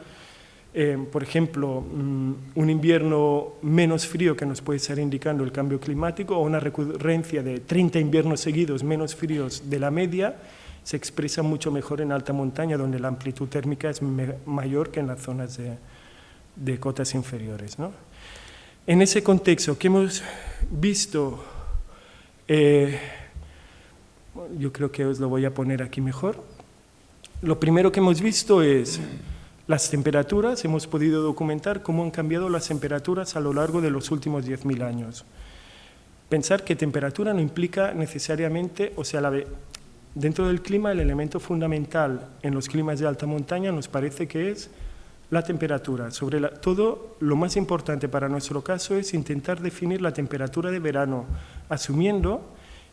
por ejemplo, un invierno menos frío que nos puede estar indicando el cambio climático, o una recurrencia de 30 inviernos seguidos menos fríos de la media, se expresa mucho mejor en alta montaña, donde la amplitud térmica es mayor que en las zonas de cotas inferiores, ¿no? En ese contexto, ¿qué hemos visto? Yo creo que os lo voy a poner aquí mejor. Lo primero que hemos visto es las temperaturas. Hemos podido documentar cómo han cambiado las temperaturas a lo largo de los últimos 10.000 años. Pensar que temperatura no implica necesariamente, dentro del clima, el elemento fundamental en los climas de alta montaña nos parece que es la temperatura. Todo lo más importante para nuestro caso es intentar definir la temperatura de verano, asumiendo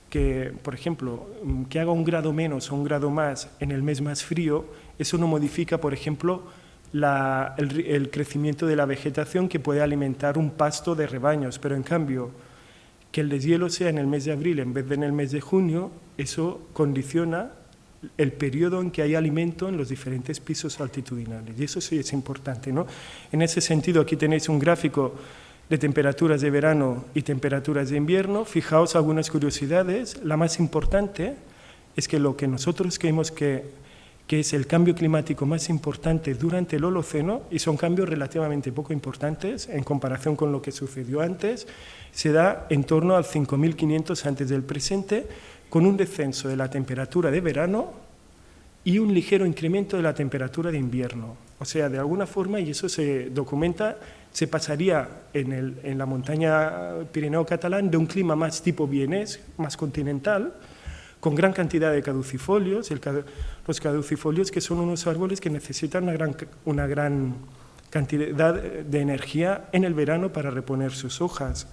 que, por ejemplo, que haga 1 grado menos o 1 grado más en el mes más frío, eso no modifica, por ejemplo, el crecimiento de la vegetación que puede alimentar un pasto de rebaños, pero en cambio, que el deshielo sea en el mes de abril en vez de en el mes de junio, eso condiciona el periodo en que hay alimento en los diferentes pisos altitudinales, y eso sí es importante, ¿no? En ese sentido, aquí tenéis un gráfico de temperaturas de verano y temperaturas de invierno. Fijaos algunas curiosidades. La más importante es que lo que nosotros creemos que es el cambio climático más importante durante el Holoceno, y son cambios relativamente poco importantes en comparación con lo que sucedió antes, se da en torno al 5.500 antes del presente, con un descenso de la temperatura de verano y un ligero incremento de la temperatura de invierno. O sea, de alguna forma, y eso se documenta, se pasaría en la montaña Pirineo catalán de un clima más tipo vienés, más continental, con gran cantidad de caducifolios. Los caducifolios, que son unos árboles que necesitan una gran cantidad de energía en el verano para reponer sus hojas.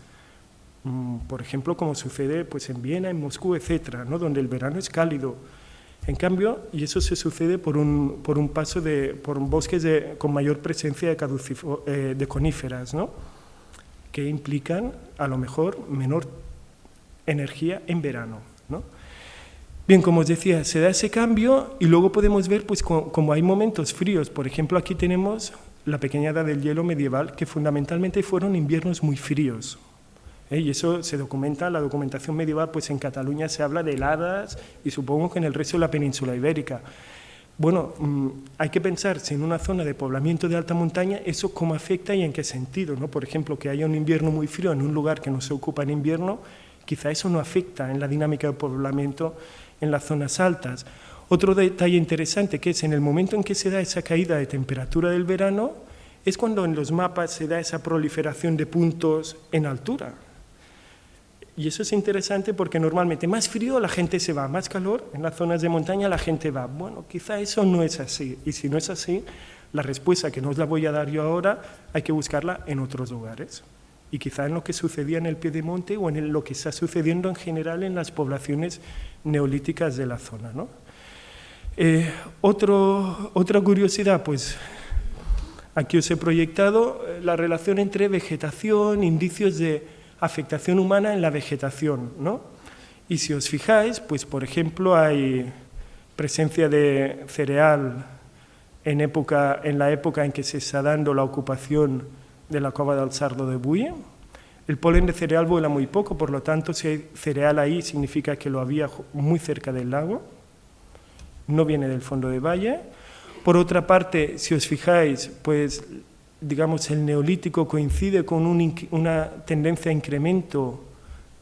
Por ejemplo, como sucede pues, en Viena, en Moscú, etcétera, ¿no? Donde el verano es cálido. En cambio, y eso se sucede por un paso por bosques con mayor presencia de coníferas, ¿no? Que implican, a lo mejor, menor energía en verano, ¿no? Bien, como os decía, se da ese cambio, y luego podemos ver pues, como hay momentos fríos. Por ejemplo, aquí tenemos la pequeña edad del hielo medieval, que fundamentalmente fueron inviernos muy fríos. Y eso se documenta, la documentación medieval, pues en Cataluña se habla de heladas, y supongo que en el resto de la península ibérica. bueno, hay que pensar si en una zona de poblamiento de alta montaña eso cómo afecta y en qué sentido, ¿no? Por ejemplo, que haya un invierno muy frío en un lugar que no se ocupa en invierno, quizá eso no afecta en la dinámica de poblamiento en las zonas altas. Otro detalle interesante que es en el momento en que se da esa caída de temperatura del verano, es cuando en los mapas se da esa proliferación de puntos en altura. Y eso es interesante porque normalmente más frío la gente se va, más calor en las zonas de montaña la gente va. Bueno, quizá eso no es así. Y si no es así, la respuesta que no os la voy a dar yo ahora, hay que buscarla en otros lugares. Y quizá en lo que sucedía en el Piedemonte o en lo que está sucediendo en general en las poblaciones neolíticas de la zona, ¿no? Otra curiosidad, pues aquí os he proyectado la relación entre vegetación, indicios de afectación humana en la vegetación, ¿no? Y si os fijáis, pues por ejemplo hay presencia de cereal en la época en que se está dando la ocupación de la cova del Sardo de Buye. El polen de cereal vuela muy poco, por lo tanto si hay cereal ahí significa que lo había muy cerca del lago, no viene del fondo de valle. Por otra parte, si os fijáis, pues digamos, el neolítico coincide con una tendencia a incremento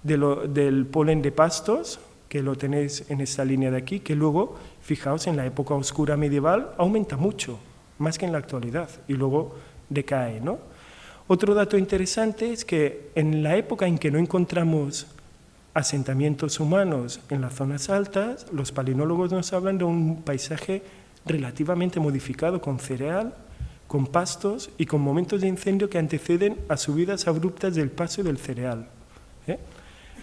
del polen de pastos, que lo tenéis en esta línea de aquí, que luego, fijaos, en la época oscura medieval aumenta mucho, más que en la actualidad, y luego decae, ¿no? Otro dato interesante es que en la época en que no encontramos asentamientos humanos en las zonas altas, los palinólogos nos hablan de un paisaje relativamente modificado con cereal, con pastos y con momentos de incendio que anteceden a subidas abruptas del paso del cereal.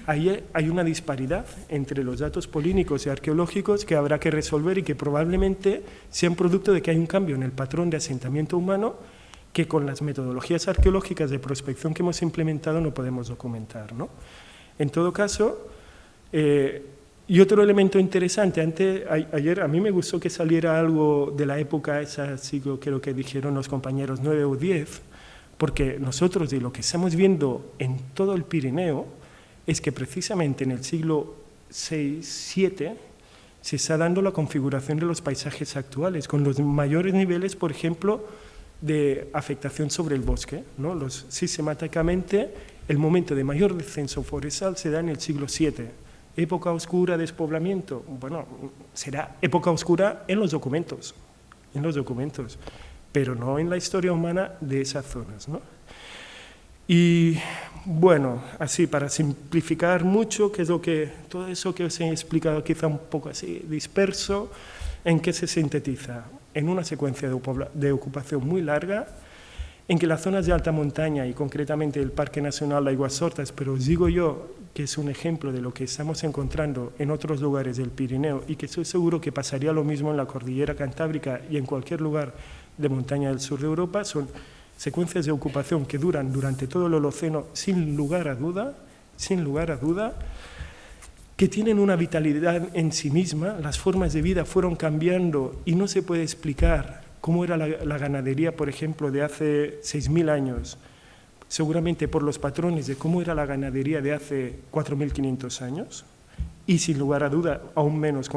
Ahí hay una disparidad entre los datos polínicos y arqueológicos que habrá que resolver y que probablemente sean producto de que hay un cambio en el patrón de asentamiento humano que con las metodologías arqueológicas de prospección que hemos implementado no podemos documentar, ¿no? En todo caso, y otro elemento interesante, ayer a mí me gustó que saliera algo de la época esa, siglo, creo que dijeron los compañeros 9 o 10, porque nosotros de lo que estamos viendo en todo el Pirineo es que precisamente en el siglo VI, VII se está dando la configuración de los paisajes actuales, con los mayores niveles, por ejemplo, de afectación sobre el bosque, ¿no? Sistemáticamente, el momento de mayor descenso forestal se da en el siglo VII. ¿Época oscura, despoblamiento? Bueno, será época oscura en los documentos, pero no en la historia humana de esas zonas, ¿no? Y bueno, así para simplificar mucho, que es todo eso que os he explicado quizá un poco así disperso, ¿en qué se sintetiza? En una secuencia de ocupación muy larga, en que las zonas de alta montaña y concretamente el Parque Nacional de Aguas Sortas, pero os digo yo que es un ejemplo de lo que estamos encontrando en otros lugares del Pirineo y que estoy seguro que pasaría lo mismo en la Cordillera Cantábrica y en cualquier lugar de montaña del sur de Europa, son secuencias de ocupación que duran durante todo el Holoceno sin lugar a duda, que tienen una vitalidad en sí misma, las formas de vida fueron cambiando y no se puede explicar cómo era la ganadería, por ejemplo, de hace 6.000 años, seguramente por los patrones de cómo era la ganadería de hace 4.500 años, y sin lugar a duda, aún menos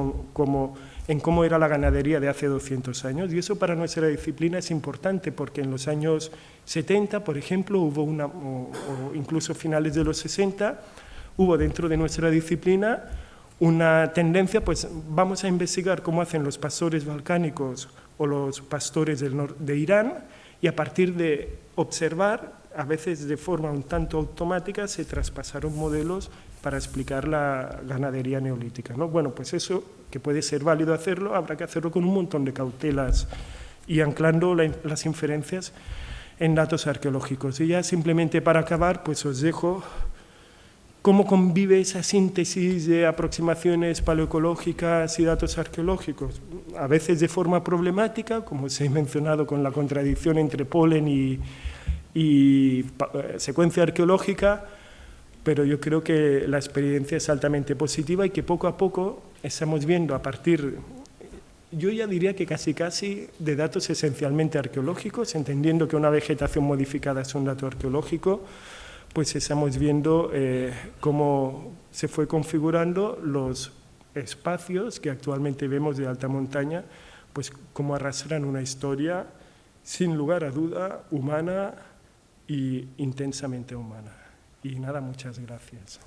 en cómo era la ganadería de hace 200 años. Y eso para nuestra disciplina es importante, porque en los años 70, por ejemplo, o incluso finales de los 60, hubo dentro de nuestra disciplina una tendencia, pues vamos a investigar cómo hacen los pastores balcánicos o los pastores de Irán, y a partir de observar, a veces de forma un tanto automática, se traspasaron modelos para explicar la ganadería neolítica, ¿no? Bueno, pues eso, que puede ser válido hacerlo, habrá que hacerlo con un montón de cautelas y anclando las inferencias en datos arqueológicos. Y ya simplemente para acabar, pues os dejo cómo convive esa síntesis de aproximaciones paleoecológicas y datos arqueológicos, a veces de forma problemática, como os he mencionado con la contradicción entre polen y secuencia arqueológica, pero yo creo que la experiencia es altamente positiva y que poco a poco estamos viendo a partir, yo ya diría que casi de datos esencialmente arqueológicos, entendiendo que una vegetación modificada es un dato arqueológico, pues estamos viendo cómo se fue configurando los espacios que actualmente vemos de alta montaña, pues cómo arrastran una historia sin lugar a duda humana y intensamente humana. Y nada, muchas gracias.